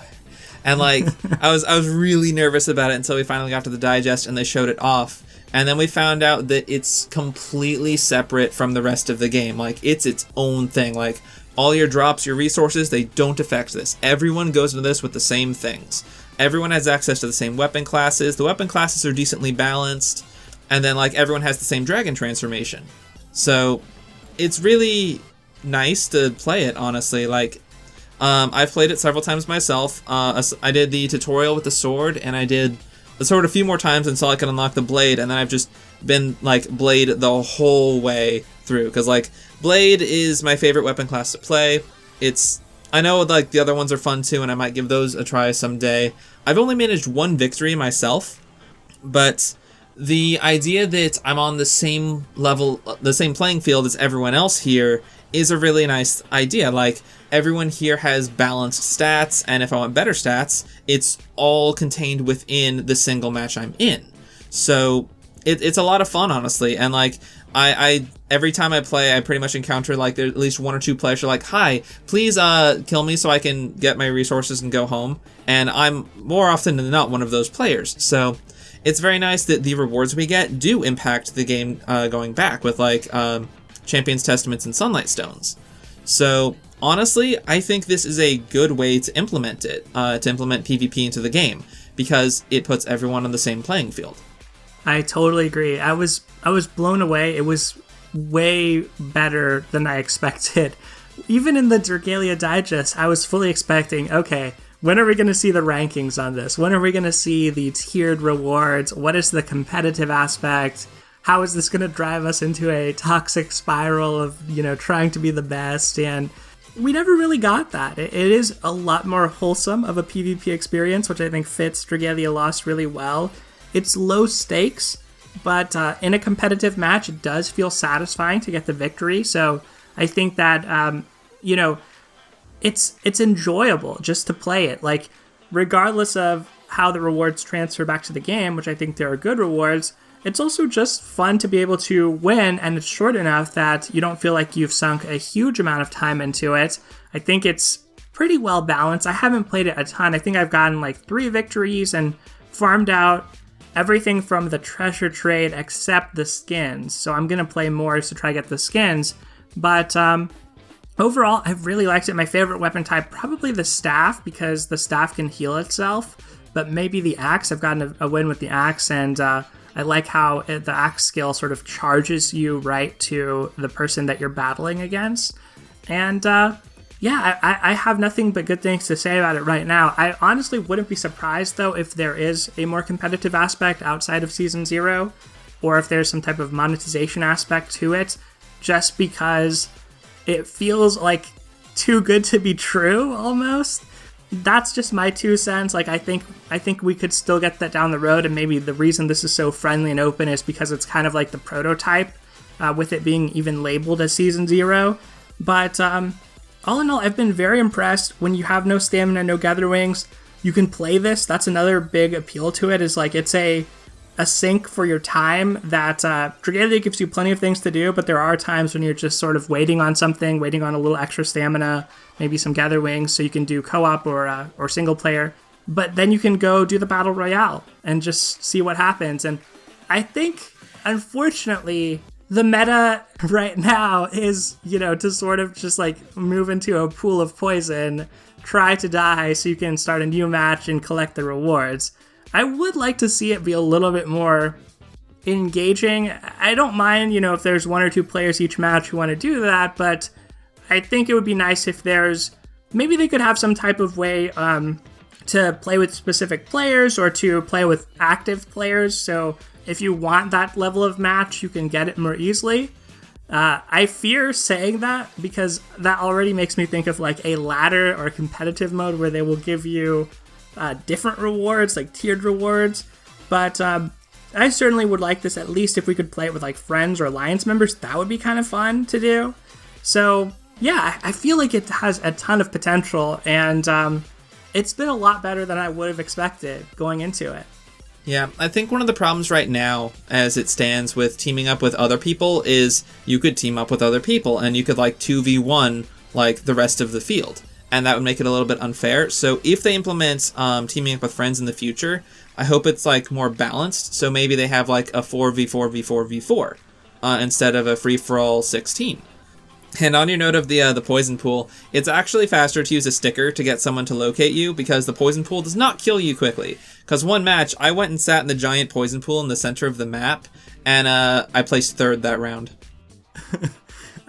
And like, I was really nervous about it until we finally got to the digest and they showed it off. And then we found out that it's completely separate from the rest of the game. Like, it's its own thing. Like, all your drops, your resources, they don't affect this. Everyone goes into this with the same things. Everyone has access to the same weapon classes. The weapon classes are decently balanced. And then, like, everyone has the same dragon transformation. So, it's really nice to play it, honestly. Like, I've played it several times myself. I did the tutorial with the sword, and I did the sword a few more times until I could unlock the blade, and then I've just been, like, blade the whole way through. Because, like, blade is my favorite weapon class to play. I know, like, the other ones are fun too, and I might give those a try someday. I've only managed one victory myself, but the idea that I'm on the same level, the same playing field as everyone else here is a really nice idea. Like, everyone here has balanced stats, and if I want better stats, it's all contained within the single match I'm in. So it's a lot of fun, honestly, and like, I every time I play, I pretty much encounter like there's at least one or two players who are like, hi, please kill me so I can get my resources and go home. And I'm more often than not one of those players. So it's very nice that the rewards we get do impact the game going back with like Champion's Testaments and Sunlight Stones. So honestly, I think this is a good way to implement it, to implement PvP into the game, because it puts everyone on the same playing field. I totally agree. I was blown away. It was way better than I expected. Even in the Dragalia Digest, I was fully expecting, okay, when are we going to see the rankings on this? When are we going to see the tiered rewards? What is the competitive aspect? How is this going to drive us into a toxic spiral of, trying to be the best? And we never really got that. It is a lot more wholesome of a PvP experience, which I think fits Dragalia Lost really well. It's low stakes, but in a competitive match, it does feel satisfying to get the victory. So I think that, it's enjoyable just to play it. Like, regardless of how the rewards transfer back to the game, which I think there are good rewards, it's also just fun to be able to win, and it's short enough that you don't feel like you've sunk a huge amount of time into it. I think it's pretty well balanced. I haven't played it a ton. I think I've gotten like 3 victories and farmed out everything from the treasure trade except the skins. So I'm going to play more to try to get the skins. But overall, I've really liked it. My favorite weapon type, probably the staff, because the staff can heal itself. But maybe the axe. I've gotten a win with the axe, and I like how the axe skill sort of charges you right to the person that you're battling against. And I have nothing but good things to say about it right now. I honestly wouldn't be surprised, though, if there is a more competitive aspect outside of Season 0, or if there's some type of monetization aspect to it, just because it feels like too good to be true, almost. That's just my 2 cents. Like, I think we could still get that down the road, and maybe the reason this is so friendly and open is because it's kind of like the prototype, with it being even labeled as Season 0. But all in all, I've been very impressed. When you have no stamina, no gather wings, you can play this. That's another big appeal to it, is like it's a sink for your time that Dragalia gives you plenty of things to do, but there are times when you're just sort of waiting on something, waiting on a little extra stamina, maybe some gather wings, so you can do co-op or single player. But then you can go do the Battle Royale and just see what happens. And I think, unfortunately, the meta right now is, to sort of just like move into a pool of poison, try to die so you can start a new match and collect the rewards. I would like to see it be a little bit more engaging. I don't mind, if there's 1 or 2 players each match who want to do that, but I think it would be nice if maybe they could have some type of way to play with specific players or to play with active players. So if you want that level of match, you can get it more easily. I fear saying that because that already makes me think of like a ladder or competitive mode where they will give you different rewards, like tiered rewards. But I certainly would like this, at least if we could play it with like friends or alliance members. That would be kind of fun to do. So yeah, I feel like it has a ton of potential, and it's been a lot better than I would have expected going into it. Yeah, I think one of the problems right now, as it stands with teaming up with other people, is you could team up with other people, and you could, like, 2v1, like, the rest of the field. And that would make it a little bit unfair. So if they implement teaming up with friends in the future, I hope it's, like, more balanced. So maybe they have, like, a 4v4v4v4 instead of a free-for-all 16. And on your note of the poison pool, it's actually faster to use a sticker to get someone to locate you, because the poison pool does not kill you quickly. Because one match, I went and sat in the giant poison pool in the center of the map, and I placed third that round.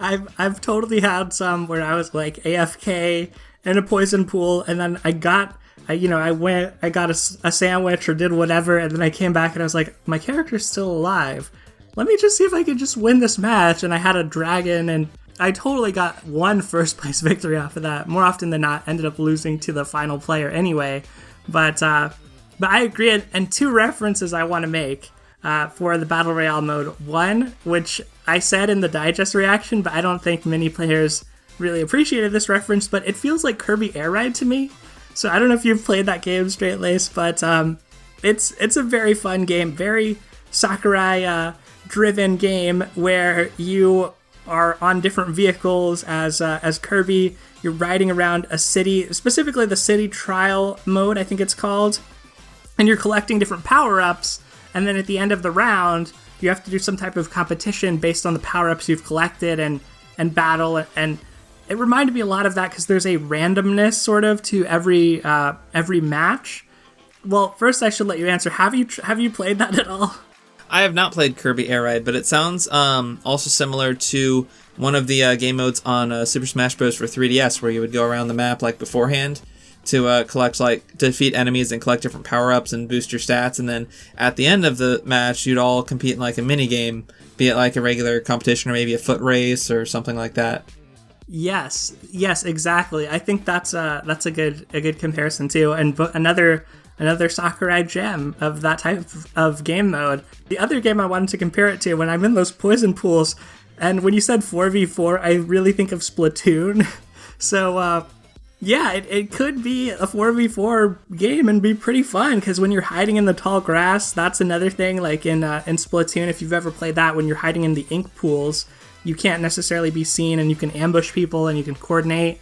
I've totally had some where I was like AFK in a poison pool, and then I got a sandwich or did whatever, and then I came back and I was like, my character's still alive. Let me just see if I can just win this match. And I had a dragon, and I totally got one first place victory off of that. More often than not, ended up losing to the final player anyway. But I agree, and two references I want to make for the Battle Royale mode. One, which I said in the digest reaction, but I don't think many players really appreciated this reference, but it feels like Kirby Air Ride to me. So I don't know if you've played that game, Straitlace, but it's a very fun game, very Sakurai driven game where you are on different vehicles as Kirby. You're riding around a city, specifically the city trial mode, I think it's called, and you're collecting different power-ups, and then at the end of the round, you have to do some type of competition based on the power-ups you've collected and battle, and it reminded me a lot of that because there's a randomness sort of to every match. Well, first I should let you answer. Have you played that at all? I have not played Kirby Air Ride, but it sounds also similar to one of the game modes on Super Smash Bros. For 3DS, where you would go around the map like beforehand to collect, like, defeat enemies and collect different power-ups and boost your stats, and then at the end of the match, you'd all compete in like a mini-game, be it like a regular competition or maybe a foot race or something like that. Yes, exactly. I think that's a good comparison too, and another Sakurai gem of that type of game mode. The other game I wanted to compare it to, when I'm in those poison pools, and when you said 4v4, I really think of Splatoon. So, yeah, it could be a 4v4 game and be pretty fun, because when you're hiding in the tall grass, that's another thing, like in Splatoon, if you've ever played that, when you're hiding in the ink pools, you can't necessarily be seen, and you can ambush people, and you can coordinate.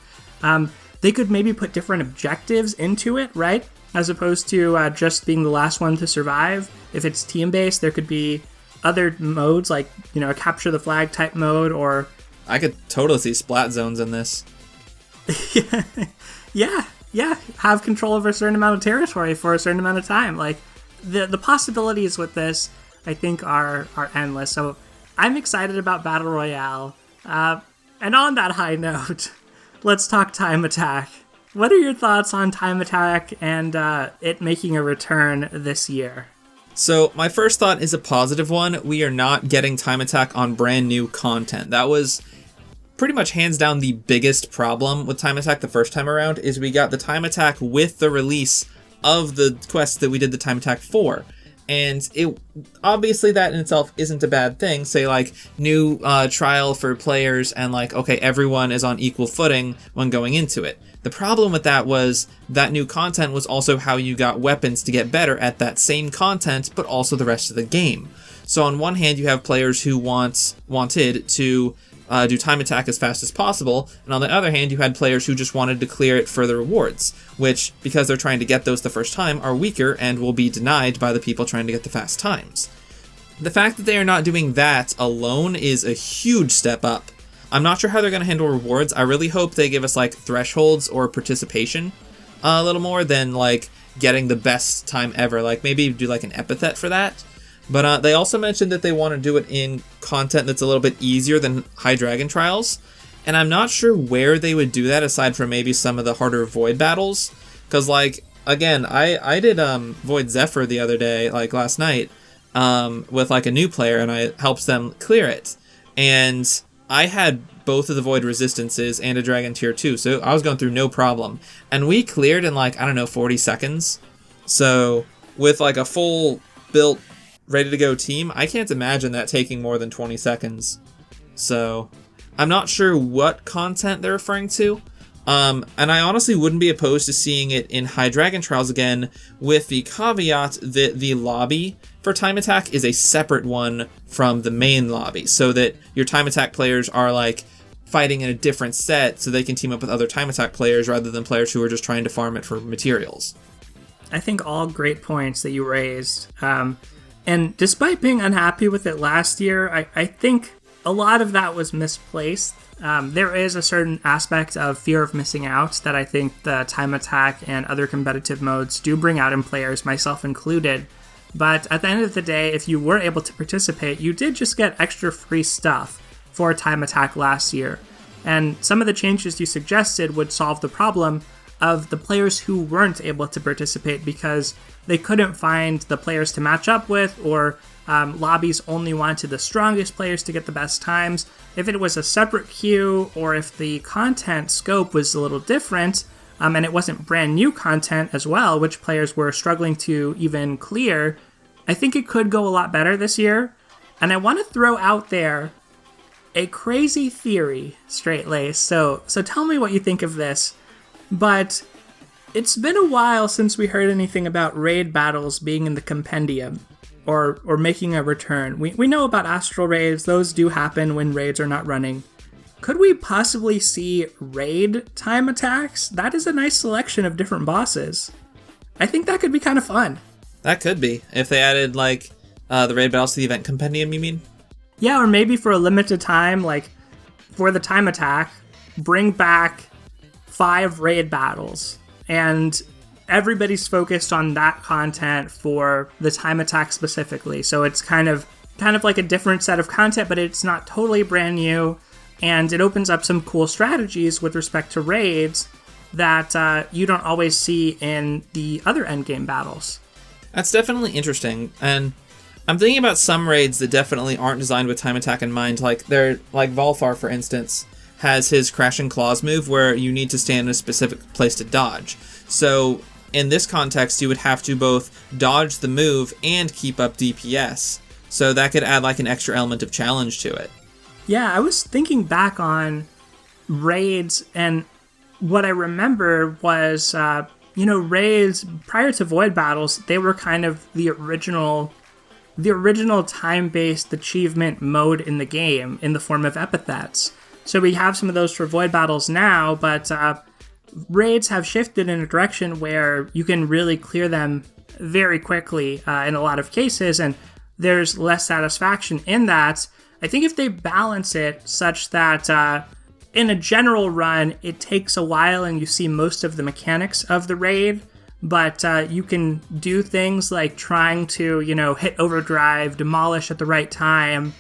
They could maybe put different objectives into it, right? As opposed to just being the last one to survive. If it's team-based, there could be other modes, like, a capture the flag type mode, or... I could totally see splat zones in this. Yeah. Have control over a certain amount of territory for a certain amount of time. Like, the possibilities with this, I think, are endless. So I'm excited about Battle Royale. And on that high note, let's talk Time Attack. What are your thoughts on Time Attack and it making a return this year? So my first thought is a positive one. We are not getting Time Attack on brand new content. That was pretty much hands down the biggest problem with Time Attack the first time around, is we got the Time Attack with the release of the quest that we did the Time Attack for. And it obviously that in itself isn't a bad thing. Say, like, new trial for players, and like, okay, everyone is on equal footing when going into it. The problem with that was that new content was also how you got weapons to get better at that same content, but also the rest of the game. So on one hand, you have players who wanted to do Time Attack as fast as possible, and on the other hand, you had players who just wanted to clear it for the rewards, which, because they're trying to get those the first time, are weaker and will be denied by the people trying to get the fast times. The fact that they are not doing that alone is a huge step up. I'm not sure how they're going to handle rewards. I really hope they give us, like, thresholds or participation a little more than, like, getting the best time ever. Like, maybe do, like, an epithet for that. But they also mentioned that they want to do it in content that's a little bit easier than High Dragon Trials. And I'm not sure where they would do that aside from maybe some of the harder Void battles. Because, like, again, I did Void Zephyr the other day, like last night. with like a new player, and I helped them clear it. And I had both of the void resistances and a dragon tier 2, so I was going through no problem. And we cleared in like, I don't know, 40 seconds. So with like a full built, ready to go team, I can't imagine that taking more than 20 seconds. So I'm not sure what content they're referring to. And I honestly wouldn't be opposed to seeing it in High Dragon Trials again, with the caveat that the lobby for time attack is a separate one from the main lobby, so that your time attack players are like fighting in a different set so they can team up with other time attack players rather than players who are just trying to farm it for materials. I think all great points that you raised. And despite being unhappy with it last year, I think a lot of that was misplaced. There is a certain aspect of fear of missing out that I think the time attack and other competitive modes do bring out in players, myself included. But at the end of the day, if you were able to participate, you did just get extra free stuff for time attack last year. And some of the changes you suggested would solve the problem of the players who weren't able to participate because they couldn't find the players to match up with, or lobbies only wanted the strongest players to get the best times. If it was a separate queue, or if the content scope was a little different, and it wasn't brand new content as well, which players were struggling to even clear, I think it could go a lot better this year. And I want to throw out there a crazy theory, Straitlace. So tell me what you think of this. But it's been a while since we heard anything about raid battles being in the compendium, or making a return. We know about astral raids. Those do happen when raids are not running. Could we possibly see raid time attacks? That is a nice selection of different bosses. I think that could be kind of fun. That could be. If they added, like, the raid battles to the event compendium, you mean? Yeah, or maybe for a limited time, like, for the time attack, bring back 5 raid battles, and everybody's focused on that content for the time attack specifically. So it's kind of like a different set of content, but it's not totally brand new, and it opens up some cool strategies with respect to raids that you don't always see in the other endgame battles. That's definitely interesting, and I'm thinking about some raids that definitely aren't designed with time attack in mind. Like Volthar, for instance, has his Crashing Claws move where you need to stand in a specific place to dodge. So in this context, you would have to both dodge the move and keep up DPS. So that could add like an extra element of challenge to it. Yeah, I was thinking back on raids, and what I remember was, raids prior to Void Battles, they were kind of the original time-based achievement mode in the game in the form of epithets. So we have some of those for Void Battles now, but raids have shifted in a direction where you can really clear them very quickly in a lot of cases, and there's less satisfaction in that. I think if they balance it such that in a general run, it takes a while and you see most of the mechanics of the raid, but you can do things like trying to, hit overdrive, demolish at the right time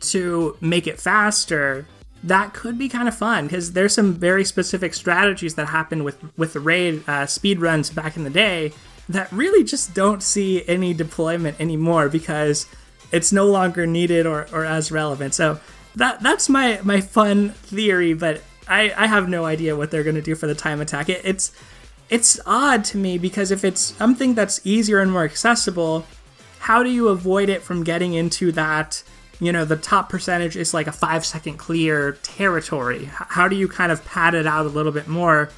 to make it faster. That could be kind of fun, because there's some very specific strategies that happened with the raid speedruns back in the day that really just don't see any deployment anymore because it's no longer needed or as relevant. So that's my fun theory, but I have no idea what they're going to do for the time attack. It's odd to me, because if it's something that's easier and more accessible, how do you avoid it from getting into that, the top percentage is like a 5-second clear territory? How do you kind of pad it out a little bit more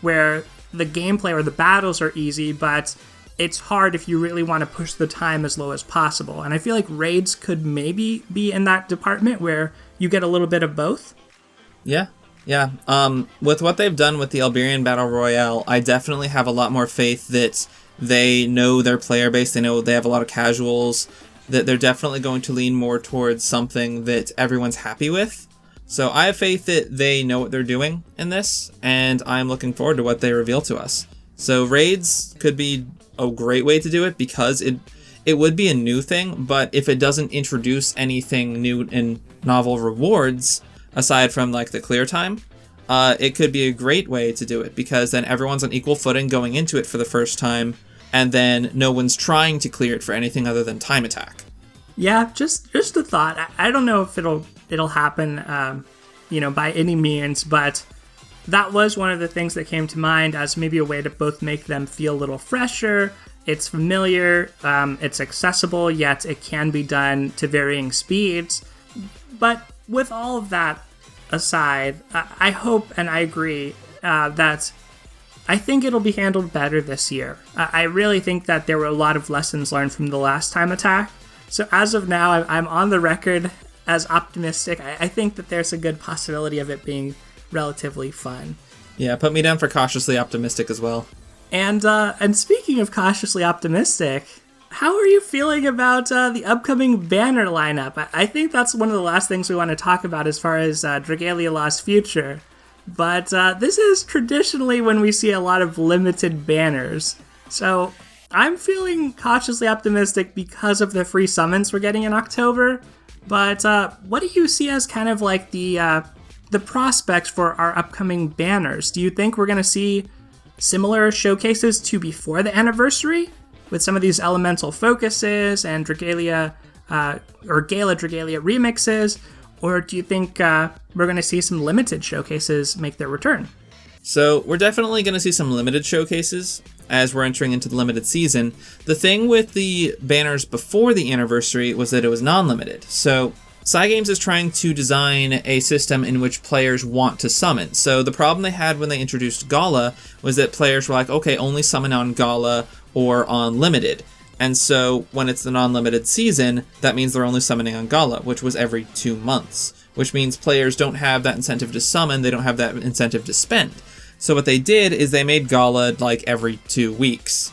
where the gameplay or the battles are easy, but it's hard if you really want to push the time as low as possible? And I feel like raids could maybe be in that department where you get a little bit of both. Yeah. With what they've done with the Alberian Battle Royale, I definitely have a lot more faith that they know their player base. They know they have a lot of casuals, that they're definitely going to lean more towards something that everyone's happy with. So I have faith that they know what they're doing in this, and I'm looking forward to what they reveal to us. So raids could be a great way to do it, because it would be a new thing, but if it doesn't introduce anything new in novel rewards, aside from like the clear time, it could be a great way to do it, because then everyone's on equal footing going into it for the first time, and then no one's trying to clear it for anything other than time attack. Yeah, just a thought. I don't know if it'll happen, by any means, but that was one of the things that came to mind as maybe a way to both make them feel a little fresher. It's familiar, it's accessible, yet it can be done to varying speeds. But with all of that aside, I hope and I agree that I think it'll be handled better this year. I really think that there were a lot of lessons learned from the last time attack. So as of now, I'm on the record as optimistic. I think that there's a good possibility of it being relatively fun. Yeah, put me down for cautiously optimistic as well. And speaking of cautiously optimistic, how are you feeling about the upcoming banner lineup? I think that's one of the last things we want to talk about as far as Dragalia Lost Future. But this is traditionally when we see a lot of limited banners. So I'm feeling cautiously optimistic because of the free summons we're getting in October. But what do you see as kind of like the prospects for our upcoming banners? Do you think we're going to see similar showcases to before the anniversary with some of these elemental focuses and Dragalia or Gala Dragalia remixes? Or do you think we're going to see some limited showcases make their return? So we're definitely going to see some limited showcases as we're entering into the limited season. The thing with the banners before the anniversary was that it was non-limited. So Cygames is trying to design a system in which players want to summon. So the problem they had when they introduced Gala was that players were like, okay, only summon on Gala or on limited. And so when it's the non-limited season, that means they're only summoning on Gala, which was every 2 months, which means players don't have that incentive to summon, they don't have that incentive to spend. So what they did is they made Gala like every 2 weeks.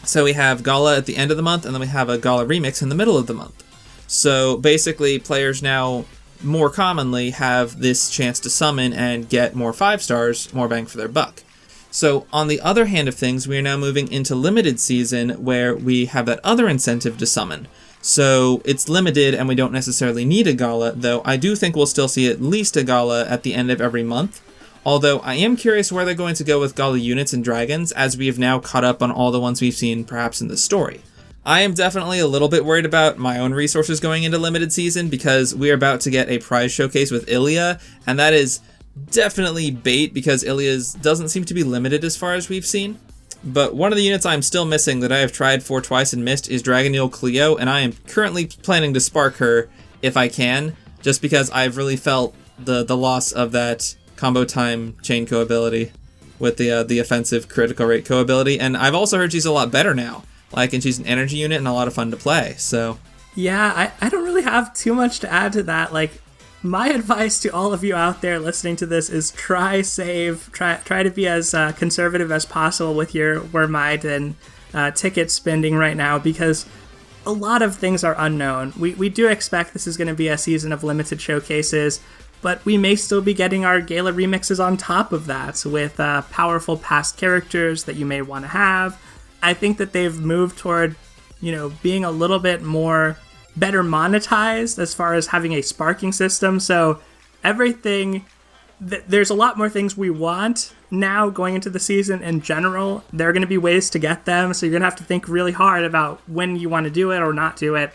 So we have Gala at the end of the month, and then we have a Gala remix in the middle of the month. So basically, players now more commonly have this chance to summon and get more 5 stars, more bang for their buck. So on the other hand of things, we are now moving into limited season where we have that other incentive to summon. So it's limited and we don't necessarily need a Gala, though I do think we'll still see at least a Gala at the end of every month. Although I am curious where they're going to go with Gala units and dragons, as we have now caught up on all the ones we've seen perhaps in the story. I am definitely a little bit worried about my own resources going into limited season because we are about to get a prize showcase with Ilia, and that is definitely bait because Ilia's doesn't seem to be limited as far as we've seen. But one of the units I'm still missing that I have tried for twice and missed is Dragoneel Cleo, and I am currently planning to spark her if I can, just because I've really felt the loss of that combo time chain co-ability with the offensive critical rate co-ability, and I've also heard she's a lot better now. And she's an energy unit and a lot of fun to play, so... Yeah, I don't really have too much to add to that. My advice to all of you out there listening to this is try to be as conservative as possible with your Wyrmite and ticket spending right now, because a lot of things are unknown. We do expect this is going to be a season of limited showcases, but we may still be getting our Gala remixes on top of that with powerful past characters that you may want to have. I think that they've moved toward, being a little bit more better monetized as far as having a sparking system. So everything, there's a lot more things we want now going into the season in general. There are going to be ways to get them, so you're going to have to think really hard about when you want to do it or not do it.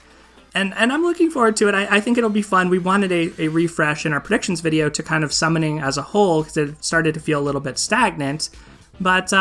And I'm looking forward to it. I think it'll be fun. We wanted a refresh in our predictions video to kind of summoning as a whole because it started to feel a little bit stagnant. But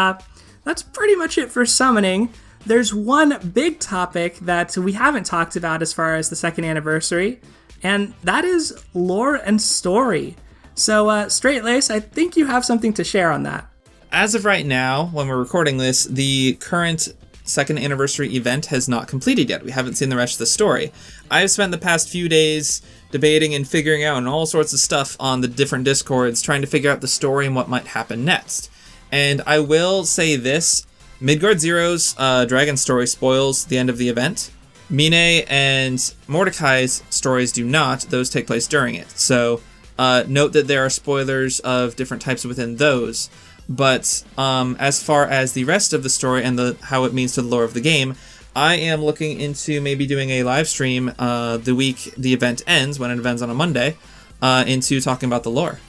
that's pretty much it for summoning. There's one big topic that we haven't talked about as far as the second anniversary, and that is lore and story. So, Straitlace, I think you have something to share on that. As of right now, when we're recording this, the current second anniversary event has not completed yet. We haven't seen the rest of the story. I've spent the past few days debating and figuring out and all sorts of stuff on the different discords, trying to figure out the story and what might happen next. And I will say this, Midgard Zero's dragon story spoils the end of the event. Mine and Mordecai's stories do not. Those take place during it. So note that there are spoilers of different types within those. But as far as the rest of the story and how it means to the lore of the game, I am looking into maybe doing a live stream the week the event ends, when it ends on a Monday, into talking about the lore.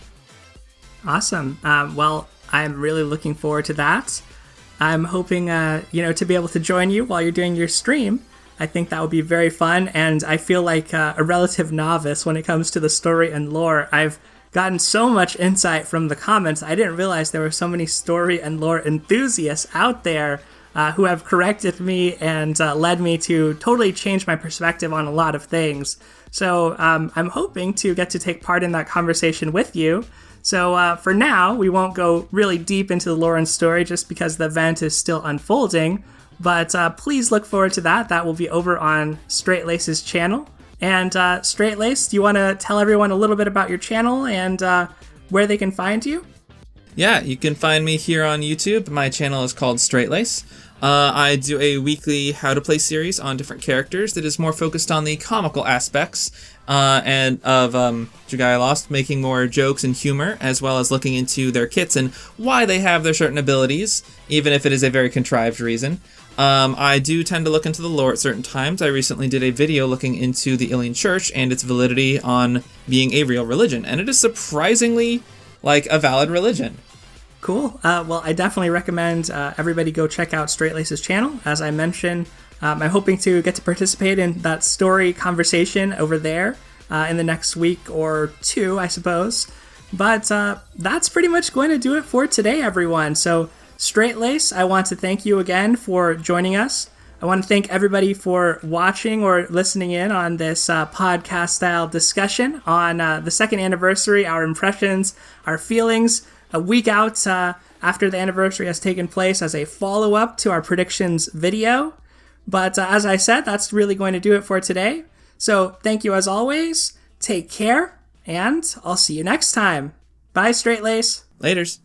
Awesome. Well, I'm really looking forward to that. I'm hoping, to be able to join you while you're doing your stream. I think that would be very fun, and I feel like a relative novice when it comes to the story and lore. I've gotten so much insight from the comments. I didn't realize there were so many story and lore enthusiasts out there who have corrected me and led me to totally change my perspective on a lot of things. So I'm hoping to get to take part in that conversation with you. So for now, we won't go really deep into the lore and story just because the event is still unfolding. But please look forward to that. That will be over on Straitlace's channel. And Straitlace, do you want to tell everyone a little bit about your channel and where they can find you? Yeah, you can find me here on YouTube. My channel is called Straitlace. I do a weekly How to Play series on different characters that is more focused on the comical aspects and of Dragalia Lost, making more jokes and humor, as well as looking into their kits and why they have their certain abilities, even if it is a very contrived reason. I do tend to look into the lore at certain times. I recently did a video looking into the Alien Church and its validity on being a real religion, and it is surprisingly like a valid religion. Cool. Well, I definitely recommend everybody go check out Straitlace's channel. As I mentioned, I'm hoping to get to participate in that story conversation over there in the next week or two, I suppose. But that's pretty much going to do it for today, everyone. So Straitlace, I want to thank you again for joining us. I want to thank everybody for watching or listening in on this podcast-style discussion on the second anniversary, our impressions, our feelings, a week out after the anniversary has taken place as a follow-up to our predictions video. But as I said, that's really going to do it for today. So thank you as always, take care, and I'll see you next time. Bye, Straitlace. Laters.